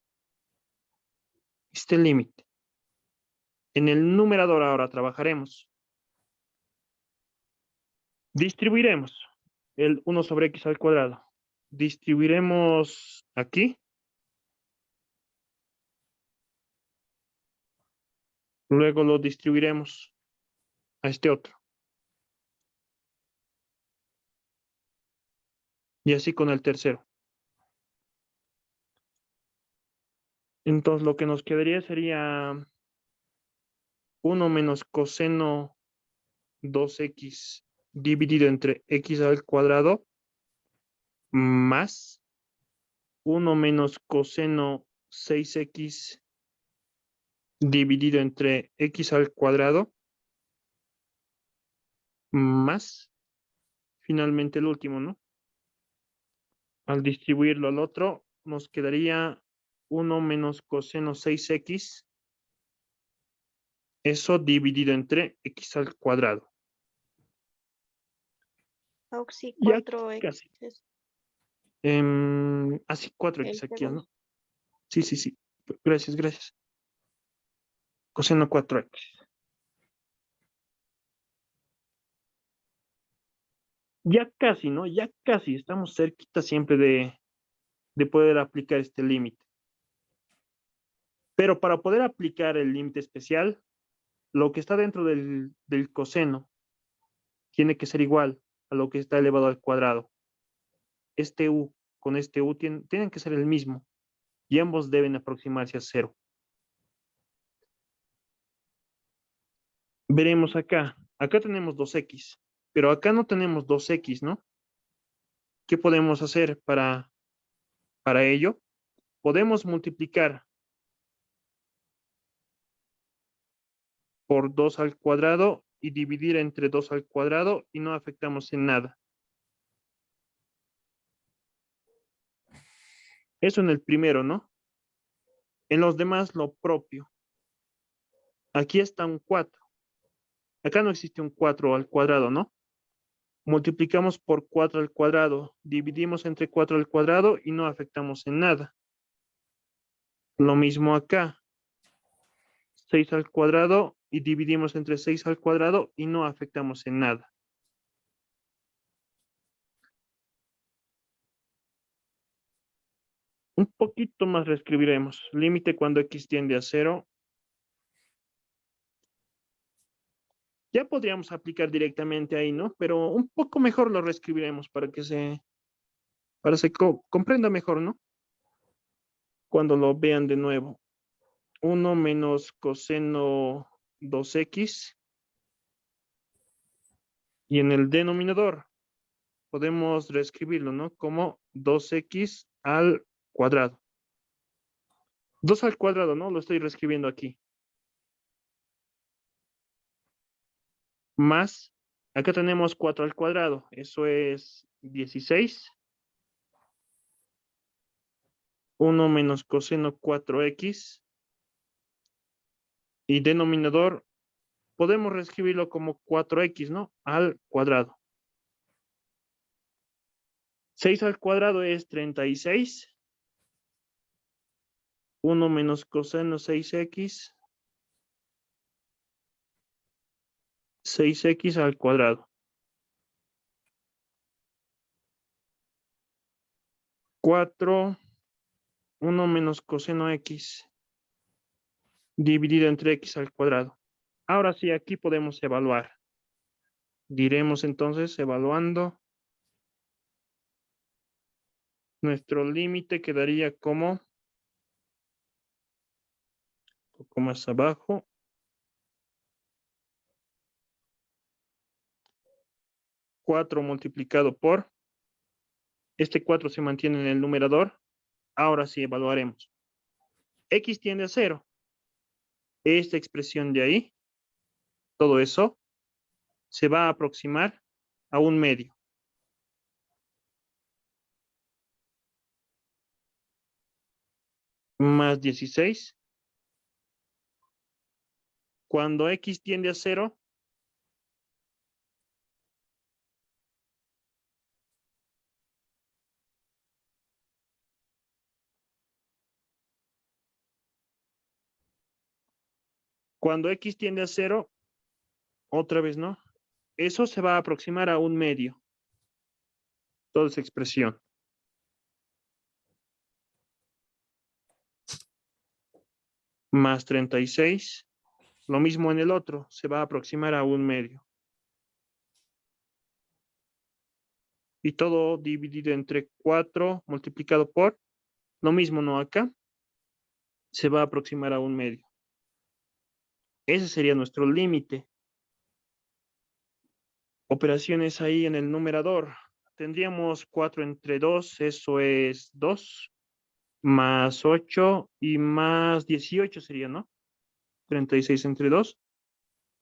límite. En el numerador ahora trabajaremos. Distribuiremos el 1 sobre x al cuadrado. Distribuiremos aquí. Luego lo distribuiremos a este otro. Y así con el tercero. Entonces lo que nos quedaría sería 1 menos coseno 2x dividido entre x al cuadrado más 1 menos coseno 6x dividido entre x al cuadrado más finalmente el último, ¿no? Al distribuirlo al otro nos quedaría 1 menos coseno 6x, eso dividido entre x al cuadrado. Auxi Ya 4x. casi. Así 4x aquí, ¿no? Sí, sí, sí. Gracias, gracias. Coseno 4x. Ya casi, ¿no? Ya casi. Estamos cerquita siempre de poder aplicar este límite. Pero para poder aplicar el límite especial, lo que está dentro del coseno tiene que ser igual a lo que está elevado al cuadrado. Este u con este u tienen que ser el mismo y ambos deben aproximarse a 0. Veremos acá. Acá tenemos 2x, pero acá no tenemos 2x, ¿no? ¿Qué podemos hacer para ello? Podemos multiplicar por 2 al cuadrado y dividir entre 2 al cuadrado y no afectamos en nada. Eso en el primero, ¿no? En los demás lo propio. Aquí está un 4. Acá no existe un 4 al cuadrado, ¿no? Multiplicamos por 4 al cuadrado, dividimos entre 4 al cuadrado y no afectamos en nada. Lo mismo acá. 6 al cuadrado y dividimos entre 6 al cuadrado y no afectamos en nada. Un poquito más reescribiremos. Límite cuando x tiende a 0. Ya podríamos aplicar directamente ahí, ¿no? Pero un poco mejor lo reescribiremos para que se comprenda mejor, ¿no? Cuando lo vean de nuevo. 1 menos coseno 2x. Y en el denominador podemos reescribirlo, ¿no? Como 2x al cuadrado. 2 al cuadrado, ¿no? Lo estoy reescribiendo aquí. Más, acá tenemos 4 al cuadrado. Eso es 16. 1 menos coseno 4x. Y denominador, podemos reescribirlo como 4x, ¿no? Al cuadrado. 6 al cuadrado es 36. 1 menos coseno 6x. 6x al cuadrado. 4, 1 menos coseno x dividido entre x al cuadrado. Ahora sí, aquí podemos evaluar. Diremos entonces, evaluando, nuestro límite quedaría como, un poco más abajo, 4 multiplicado por Este 4 se mantiene en el numerador. Ahora sí evaluaremos. X tiende a 0. Esta expresión de ahí, todo eso, se va a aproximar a un medio. Más 16. Cuando X tiende a 0, cuando X tiende a 0, otra vez no, eso se va a aproximar a un medio. Toda esa expresión. Más 36. Lo mismo en el otro, se va a aproximar a un medio. Y todo dividido entre 4 multiplicado por, lo mismo, ¿no? Acá se va a aproximar a un medio. Ese sería nuestro límite. Operaciones ahí en el numerador. Tendríamos 4 entre 2, eso es 2, más 8 y más 18 sería, ¿no? 36 entre 2.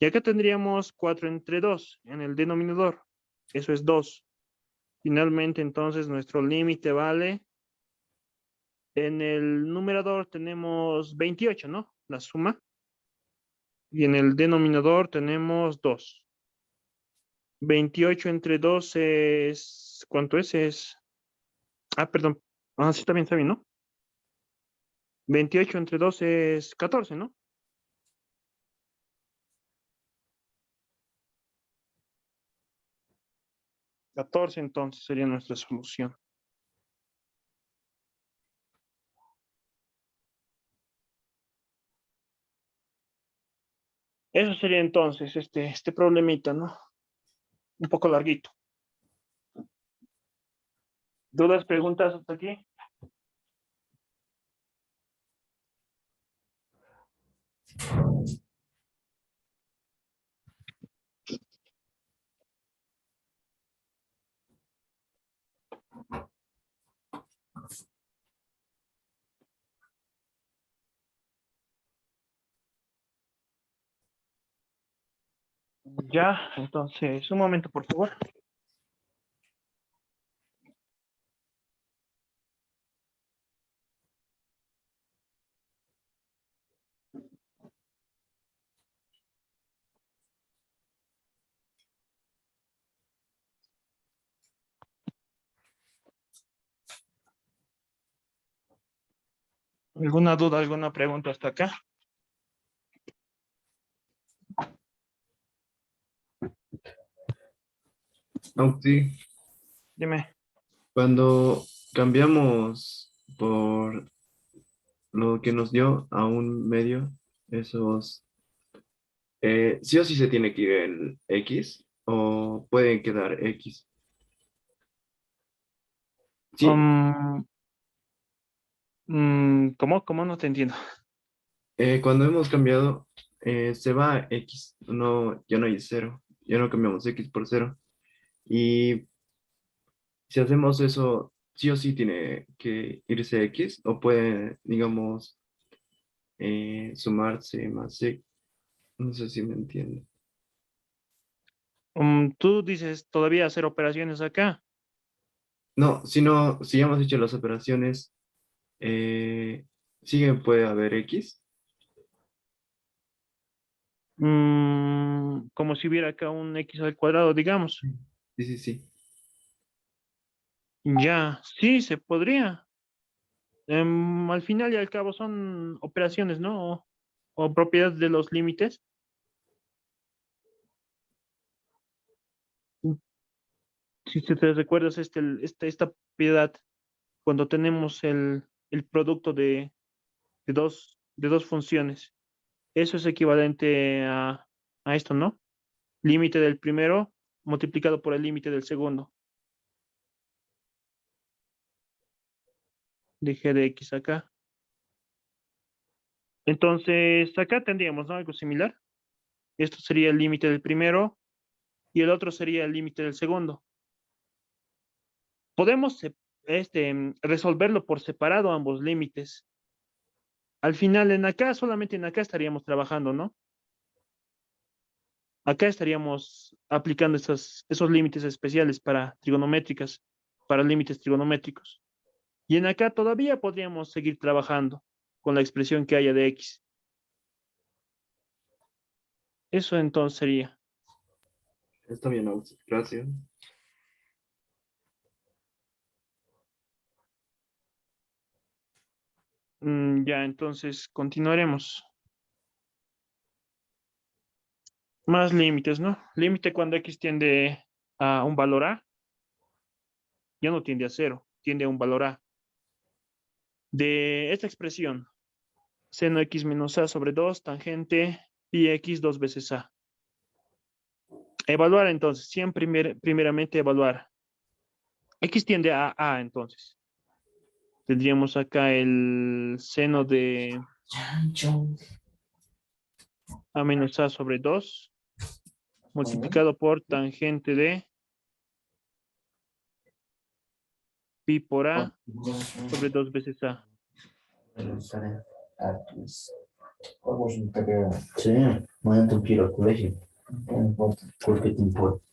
Y acá tendríamos 4 entre 2 en el denominador. Eso es 2. Finalmente, entonces, nuestro límite vale. En el numerador tenemos 28, ¿no? La suma. Y en el denominador tenemos 2. 28 entre 2 es... ¿Cuánto es? Perdón. Sí, está bien, ¿no? 28 entre 2 es 14, ¿no? Catorce, entonces, sería nuestra solución. Eso sería entonces este problemita, ¿no? Un poco larguito. ¿Dudas, preguntas hasta aquí? Ya, entonces, un momento, por favor. ¿Alguna duda, alguna pregunta hasta acá? Aunque Dime. cuando cambiamos por lo que nos dio a un medio, esos, sí o sí se tiene que ir en X o pueden quedar X. Sí, Um, ¿Cómo? ¿Cómo? No te entiendo. cuando hemos cambiado, se va a X, no, ya no hay cero, ya no cambiamos X por cero. Y si hacemos eso, sí o sí tiene que irse X o puede, digamos, sumarse más X. No sé si me entiende. Tú dices todavía hacer operaciones acá. No, si no, si ya hemos hecho las operaciones, sí puede haber X. Como si hubiera acá un x al cuadrado, digamos. Sí, sí, sí. Ya, sí, se podría. Al final y al cabo son operaciones, ¿no? O propiedades de los límites. Si te recuerdas esta propiedad, cuando tenemos el producto de dos funciones, eso es equivalente a esto, ¿no? Límite del primero multiplicado por el límite del segundo. De g de x acá. Entonces, acá tendríamos, ¿no? Algo similar. Esto sería el límite del primero y el otro sería el límite del segundo. Podemos resolverlo por separado ambos límites. Al final, solamente en acá estaríamos trabajando, ¿no? Acá estaríamos aplicando esos límites especiales para trigonométricas, para límites trigonométricos. Y en acá todavía podríamos seguir trabajando con la expresión que haya de X. Eso entonces sería. Está bien, Auxi, gracias. Ya, entonces continuaremos. Más límites, ¿no? Límite cuando X tiende a un valor A, ya no tiende a cero, tiende a un valor A. De esta expresión, seno X menos A sobre 2, tangente pi X 2 veces A. Evaluar entonces, siempre primeramente evaluar. X tiende a A entonces. Tendríamos acá el seno de A menos A sobre 2 multiplicado por tangente de pi por A sobre 2 veces A. Sí, mañana tengo que ir al colegio. No importa, ¿por qué te importa?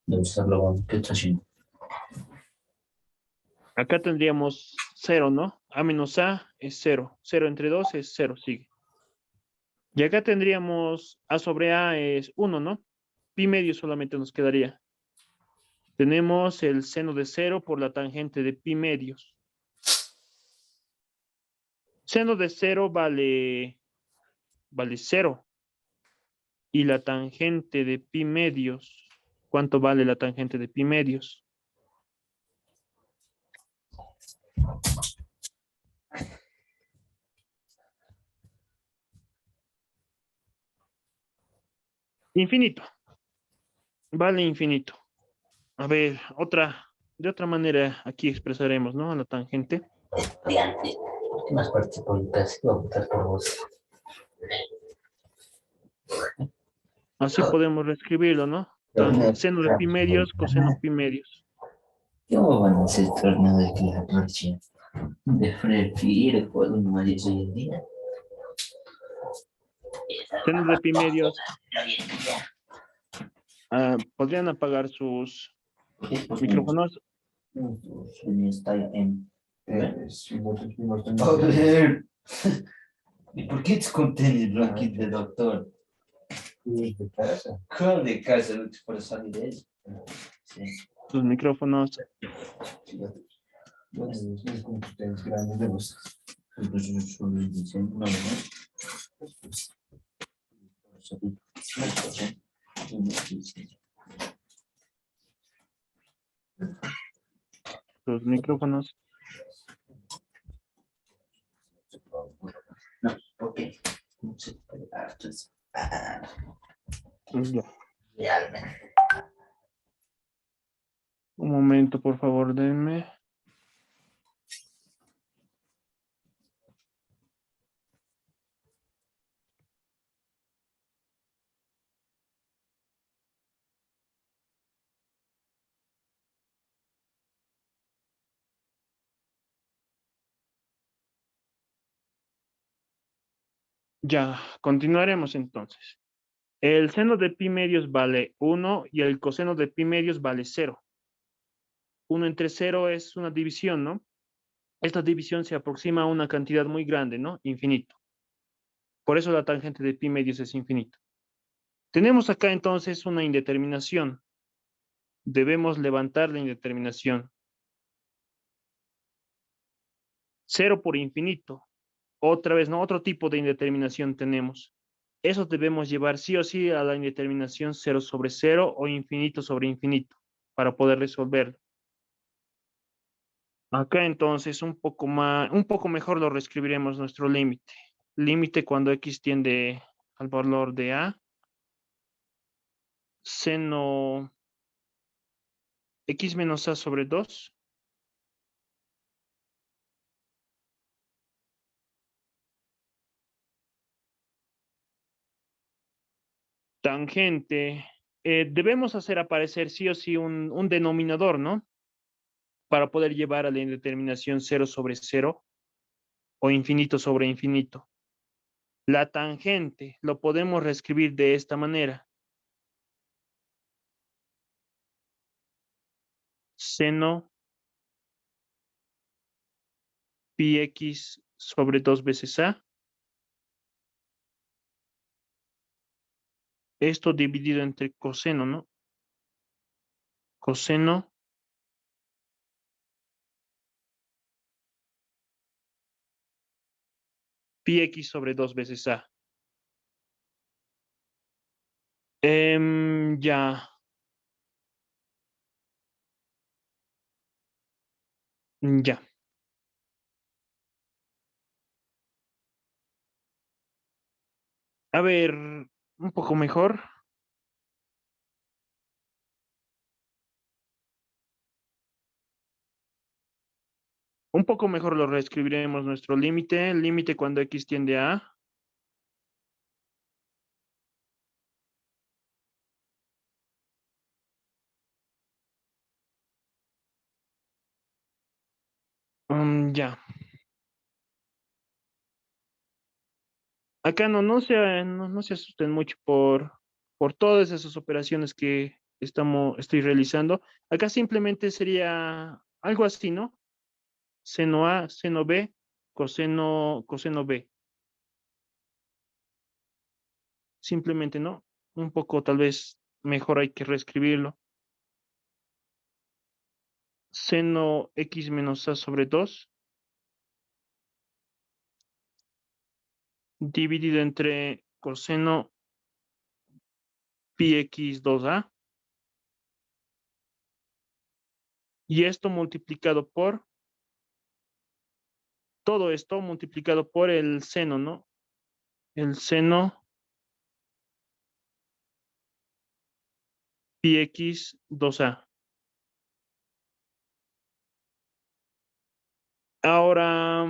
Debe estar grabando. ¿Qué está haciendo? Acá tendríamos 0, ¿no? A menos A es 0. 0 entre 2 es 0, sigue. Y acá tendríamos A sobre A es 1, ¿no? Pi medio solamente nos quedaría. Tenemos el seno de 0 por la tangente de pi medios. Seno de 0 vale 0. Y la tangente de pi medios, ¿cuánto vale la tangente de pi medios? Infinito. Vale infinito. A ver, de otra manera aquí expresaremos, ¿no? La tangente. Estudiante. ¿Por qué más participó en clase? Voy a votar por vos. Así podemos reescribirlo, ¿no? Seno de pi medios, coseno pi medios. ¿Cómo van a hacer torneo de clase? De prefiero por un hoy en día. Seno de pi medios. ¿Podrían apagar sus micrófonos? Está en. A ver. ¿Y por qué te contiene el blanquito de doctor? De casa. ¿Cuál de casa? ¿No te puedes salir de eso? Sí. Sus micrófonos. Es como que te grandes de vos. Entonces, solo dicen una vez. Sus micrófonos. No, ok. No se puede dar, entonces. Ya. Realmente. Un momento, por favor, denme. Ya, continuaremos entonces. El seno de pi medios vale 1 y el coseno de pi medios vale 0. 1 entre 0 es una división, ¿no? Esta división se aproxima a una cantidad muy grande, ¿no? Infinito. Por eso la tangente de pi medios es infinito. Tenemos acá entonces una indeterminación. Debemos levantar la indeterminación. 0 por infinito. Otra vez, ¿no? Otro tipo de indeterminación tenemos. Eso debemos llevar sí o sí a la indeterminación 0 sobre 0 o infinito sobre infinito para poder resolverlo. Acá entonces un poco mejor lo reescribiremos nuestro límite. Límite cuando X tiende al valor de A. Seno X menos A sobre 2. Tangente debemos hacer aparecer sí o sí un denominador, ¿no? Para poder llevar a la indeterminación 0 sobre 0 o infinito sobre infinito. La tangente lo podemos reescribir de esta manera. Seno pi x sobre 2 veces a. Esto dividido entre coseno, ¿no? Coseno pi x sobre 2 veces a. Ya, ya. A ver, un poco mejor. Un poco mejor lo reescribiremos nuestro límite. El límite cuando x tiende a. Ya. Acá no se asusten mucho por todas esas operaciones que estoy realizando. Acá simplemente sería algo así, ¿no? Seno A, seno B, coseno B. Simplemente, ¿no? Un poco tal vez mejor hay que reescribirlo. Seno x menos a sobre 2 dividido entre coseno pi x 2a. Y esto multiplicado por, todo esto multiplicado por el seno, ¿no? El seno pi x 2a. Ahora,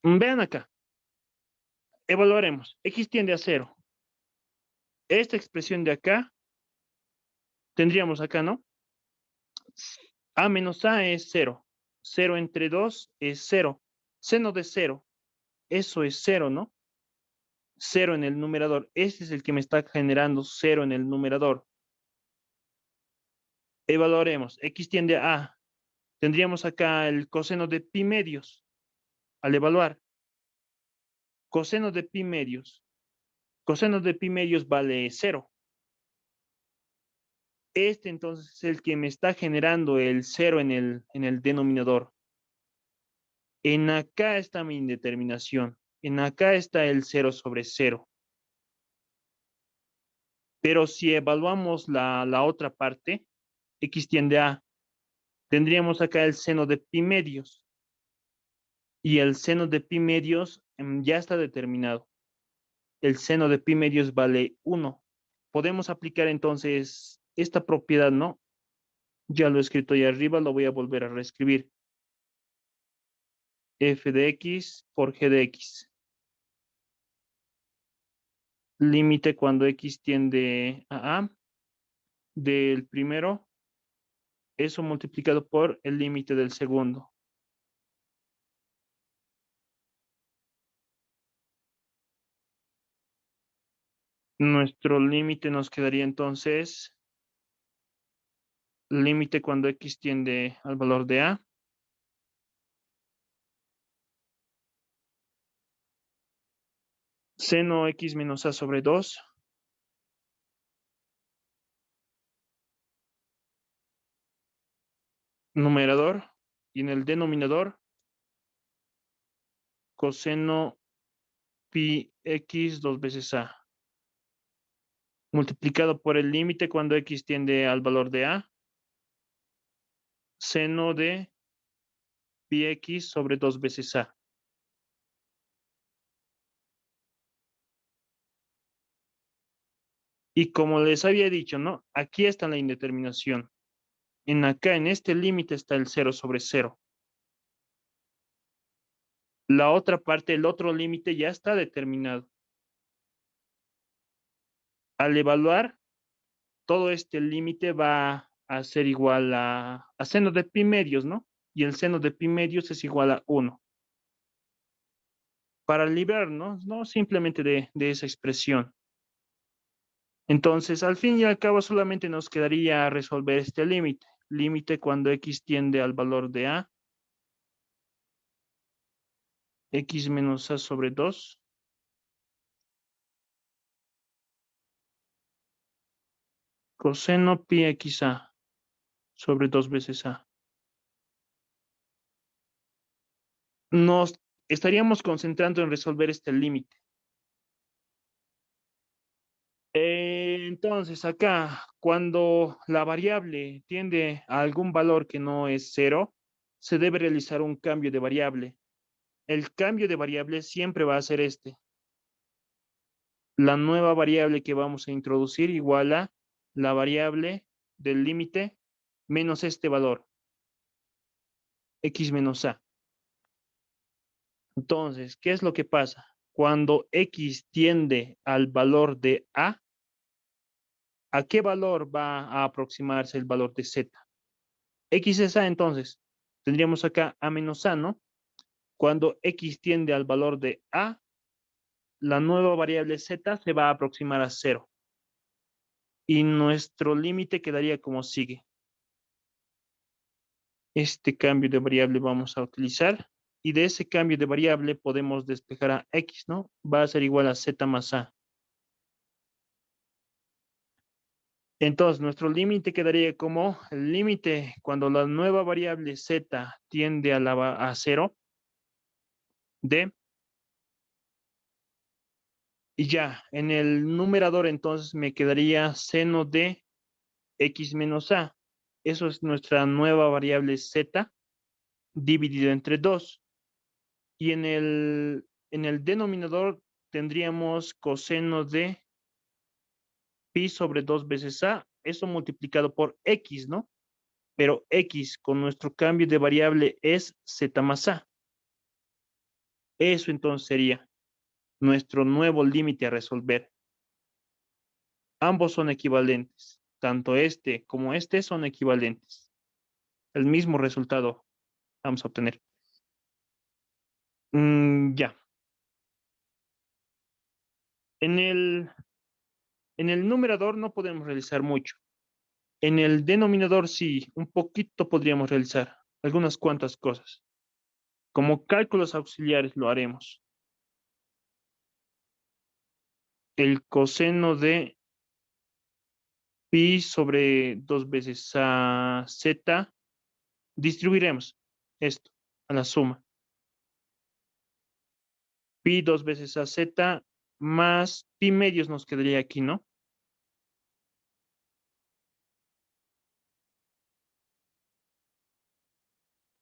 vean acá, evaluaremos. X tiende a 0. Esta expresión de acá, tendríamos acá, ¿no? A menos A es 0. 0 entre 2 es 0. Seno de 0, eso es 0, ¿no? 0 en el numerador. Este es el que me está generando 0 en el numerador. Evaluaremos. X tiende a A. Tendríamos acá el coseno de pi medios al evaluar. Coseno de pi medios. Coseno de pi medios vale 0. Este entonces es el que me está generando el 0 en el denominador. En acá está mi indeterminación. En acá está el 0 sobre 0. Pero si evaluamos la otra parte, x tiende a, tendríamos acá el seno de pi medios. Y el seno de pi medios ya está determinado. El seno de pi medios vale 1. Podemos aplicar entonces esta propiedad, ¿no? Ya lo he escrito ahí arriba, lo voy a volver a reescribir. F de x por g de x. Límite cuando x tiende a del primero, eso multiplicado por el límite del segundo. Nuestro límite nos quedaría entonces, límite cuando x tiende al valor de a. Seno x menos a sobre 2. Numerador. Y en el denominador, coseno pi x 2 veces a. Multiplicado por el límite cuando x tiende al valor de a. Seno de pi x sobre 2 veces a. Y como les había dicho, ¿no? Aquí está la indeterminación. En acá, en este límite está el 0 sobre 0. La otra parte, el otro límite ya está determinado. Al evaluar, todo este límite va a ser igual a seno de pi medios, ¿no? Y el seno de pi medios es igual a 1. Para librarnos, ¿no? Simplemente de esa expresión. Entonces, al fin y al cabo, solamente nos quedaría resolver este límite. Límite cuando x tiende al valor de a, x menos a sobre 2, coseno pi x a sobre 2 veces a. Nos estaríamos concentrando en resolver este límite. Entonces, acá, cuando la variable tiende a algún valor que no es 0, se debe realizar un cambio de variable. El cambio de variable siempre va a ser este. La nueva variable que vamos a introducir igual a la variable del límite menos este valor, x menos a. Entonces, ¿qué es lo que pasa? Cuando x tiende al valor de ¿a qué valor va a aproximarse el valor de z? X es a, entonces, tendríamos acá a menos a, ¿no? Cuando x tiende al valor de a, la nueva variable z se va a aproximar a 0. Y nuestro límite quedaría como sigue. Este cambio de variable vamos a utilizar. Y de ese cambio de variable podemos despejar a x, ¿no? Va a ser igual a z más a. Entonces, nuestro límite quedaría como el límite cuando la nueva variable z tiende a 0 de. Y ya, en el numerador entonces me quedaría seno de x menos a. Eso es nuestra nueva variable z dividido entre 2. Y en el denominador tendríamos coseno de pi sobre 2 veces a. Eso multiplicado por x, ¿no? Pero x con nuestro cambio de variable es z más a. Eso entonces sería nuestro nuevo límite a resolver. Ambos son equivalentes. Tanto este como este son equivalentes. El mismo resultado vamos a obtener. Ya. En el numerador no podemos realizar mucho. En el denominador sí, un poquito podríamos realizar. Algunas cuantas cosas. Como cálculos auxiliares lo haremos. El coseno de pi sobre 2 veces a z. Distribuiremos esto a la suma. Pi 2 veces a z más pi medios nos quedaría aquí, ¿no?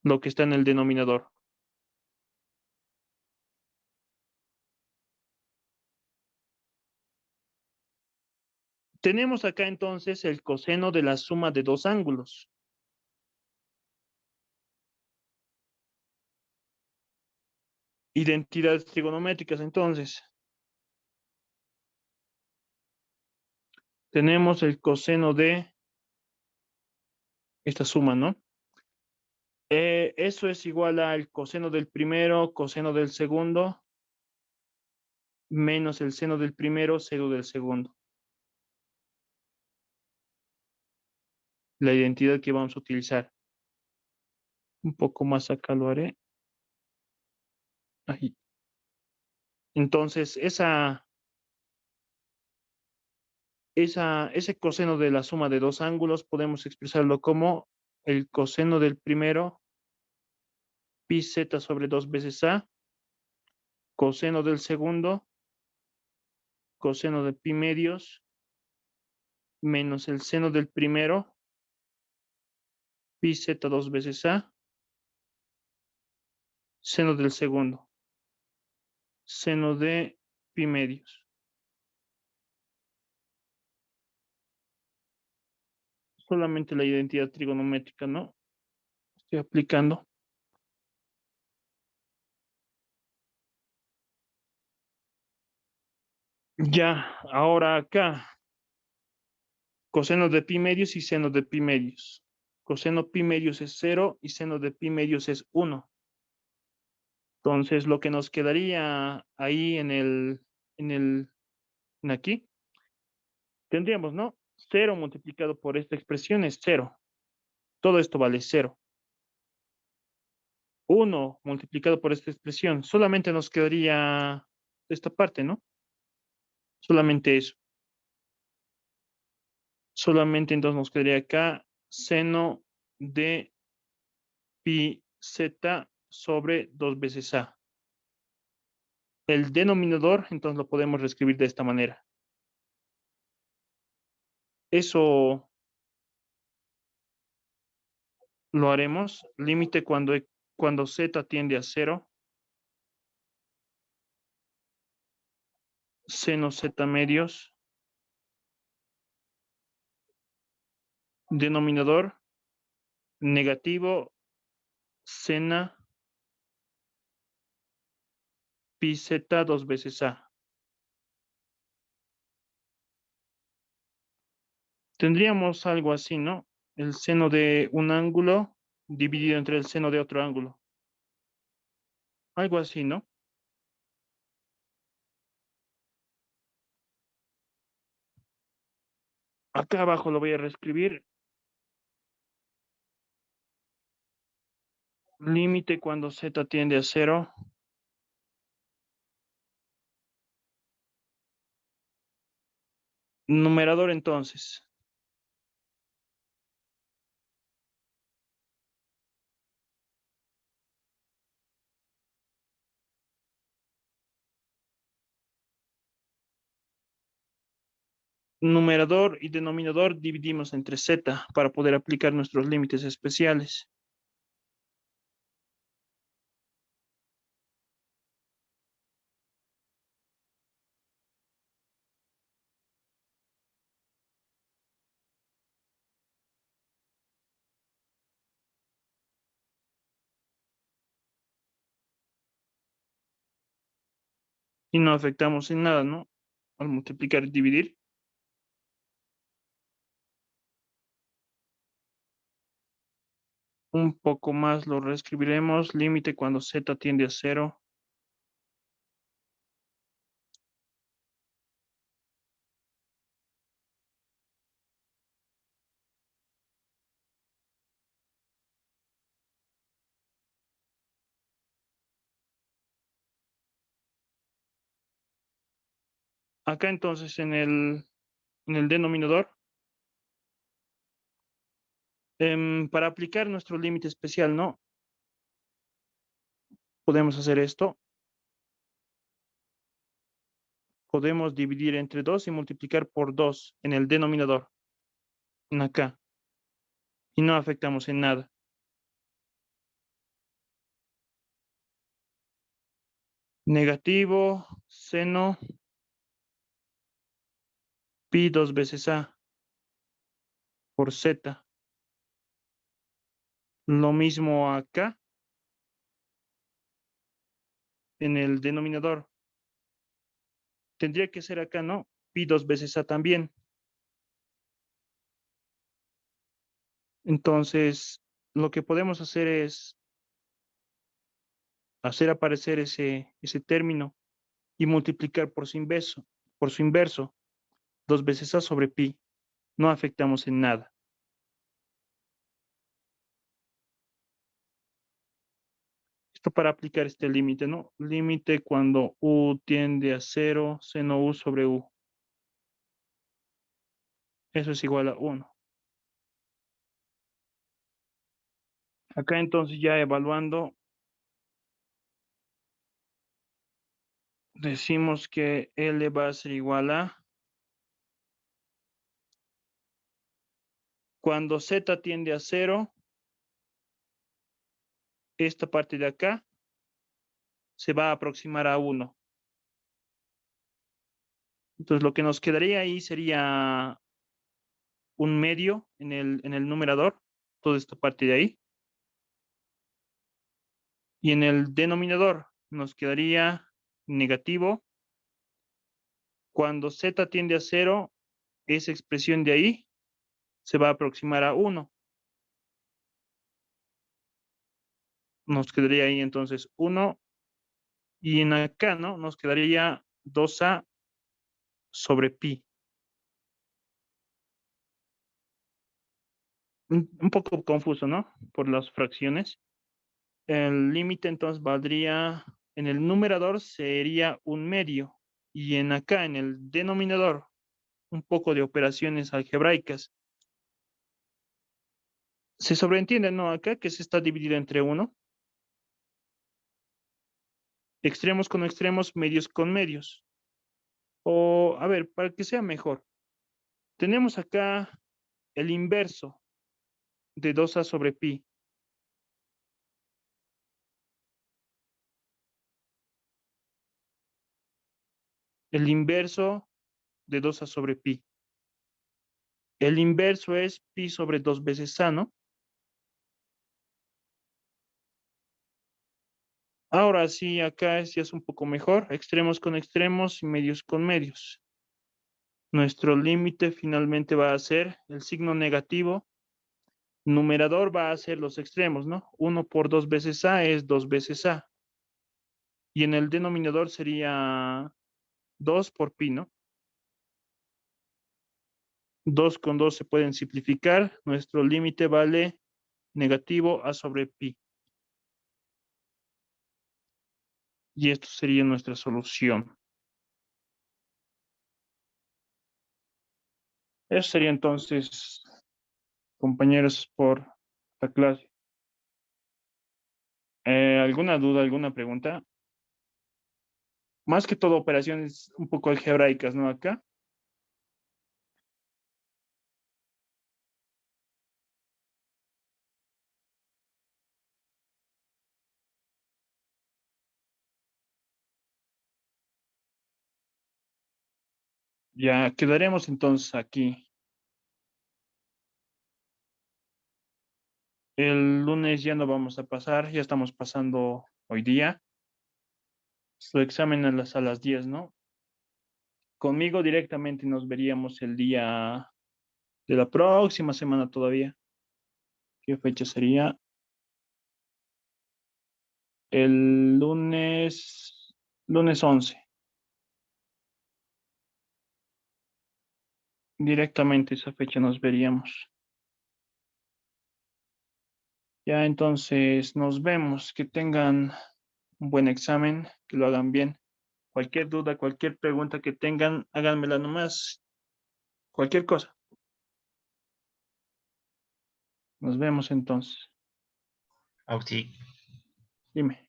Lo que está en el denominador. Tenemos acá entonces el coseno de la suma de dos ángulos. Identidades trigonométricas entonces. Tenemos el coseno de esta suma, ¿no? Eso es igual al coseno del primero, coseno del segundo, menos el seno del primero, seno del segundo. La identidad que vamos a utilizar. Un poco más acá lo haré. Ahí. Entonces, ese coseno de la suma de dos ángulos podemos expresarlo como el coseno del primero, pi z sobre 2 veces a, coseno del segundo, coseno de pi medios, menos el seno del primero, pi z 2 veces a, seno del segundo, seno de pi medios. Solamente la identidad trigonométrica, ¿no? Estoy aplicando. Ya, ahora acá coseno de pi medios y seno de pi medios. Coseno pi medios es 0 y seno de pi medios es 1. Entonces, lo que nos quedaría ahí en aquí, tendríamos, ¿no? 0 multiplicado por esta expresión es 0. Todo esto vale 0. 1 multiplicado por esta expresión, solamente nos quedaría esta parte, ¿no? Solamente eso. Solamente entonces nos quedaría acá seno de pi z sobre 2 veces a. El denominador, entonces lo podemos reescribir de esta manera. Eso lo haremos. Límite cuando z tiende a 0. Seno z medios. Denominador negativo sena pi z 2 veces a. Tendríamos algo así, ¿no? El seno de un ángulo dividido entre el seno de otro ángulo. Algo así, ¿no? Acá abajo lo voy a reescribir. Límite cuando z tiende a 0. Numerador entonces. Numerador y denominador dividimos entre z para poder aplicar nuestros límites especiales. Y no afectamos en nada, ¿no? Al multiplicar y dividir. Un poco más lo reescribiremos. Límite cuando z tiende a 0. Acá entonces en el denominador, para aplicar nuestro límite especial, ¿no? Podemos hacer esto. Podemos dividir entre 2 y multiplicar por 2 en el denominador. En acá. Y no afectamos en nada. Negativo, seno, pi 2 veces a por z. Lo mismo acá. En el denominador. Tendría que ser acá, ¿no? Pi 2 veces a también. Entonces, lo que podemos hacer es hacer aparecer ese término y multiplicar por su inverso. Por su inverso. 2 veces a sobre pi. No afectamos en nada. Esto para aplicar este límite, ¿no? Límite cuando u tiende a 0, seno u sobre u. Eso es igual a 1. Acá entonces ya evaluando, decimos que L va a ser igual a, cuando z tiende a 0, esta parte de acá se va a aproximar a 1. Entonces lo que nos quedaría ahí sería un medio en el numerador, toda esta parte de ahí. Y en el denominador nos quedaría negativo. Cuando z tiende a 0, esa expresión de ahí se va a aproximar a 1. Nos quedaría ahí entonces 1. Y en acá, ¿no? Nos quedaría 2a sobre pi. Un poco confuso, ¿no? Por las fracciones. El límite entonces valdría, en el numerador sería 1/2. Y en acá, en el denominador, un poco de operaciones algebraicas. Se sobreentiende, ¿no? Acá que se está dividido entre 1. Extremos con extremos, medios con medios. O, a ver, para que sea mejor. Tenemos acá el inverso de 2a sobre pi. El inverso de 2a sobre pi. El inverso es pi sobre 2 veces a, ¿no? Ahora sí, acá ya es un poco mejor. Extremos con extremos y medios con medios. Nuestro límite finalmente va a ser el signo negativo. Numerador va a ser los extremos, ¿no? 1 por 2 veces a es 2 veces a. Y en el denominador sería 2 por pi, ¿no? 2 con 2 se pueden simplificar. Nuestro límite vale negativo a sobre pi. Y esto sería nuestra solución. Eso sería entonces, compañeros, por la clase. ¿Alguna duda, alguna pregunta? Más que todo operaciones un poco algebraicas, ¿no? Acá. Ya quedaremos entonces aquí. El lunes ya no vamos a pasar, ya estamos pasando hoy día. Su examen a las 10, ¿no? Conmigo directamente nos veríamos el día de la próxima semana todavía. ¿Qué fecha sería? El lunes 11. Directamente esa fecha nos veríamos. Ya entonces nos vemos. Que tengan un buen examen, que lo hagan bien. Cualquier duda, cualquier pregunta que tengan, háganmela nomás. Cualquier cosa. Nos vemos entonces. Auxi, Dime.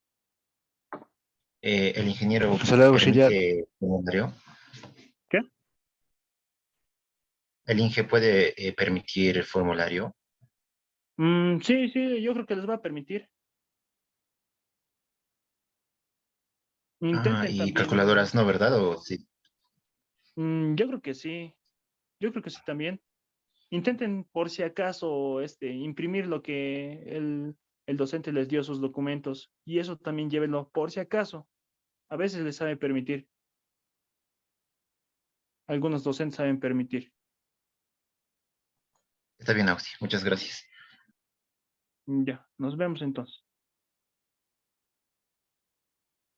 el ingeniero Saludos, auxiliar. permite formulario. ¿Qué? El Inge puede permitir el formulario. Sí, sí, yo creo que les va a permitir. Ah, Intenten y también. calculadoras no, ¿verdad? ¿O sí? Yo creo que sí. Yo creo que sí también. Intenten por si acaso imprimir lo que el docente les dio sus documentos. Y eso también llévenlo por si acaso. A veces les sabe permitir. Algunos docentes saben permitir. Está bien, Auxi. Muchas gracias. Ya, nos vemos entonces.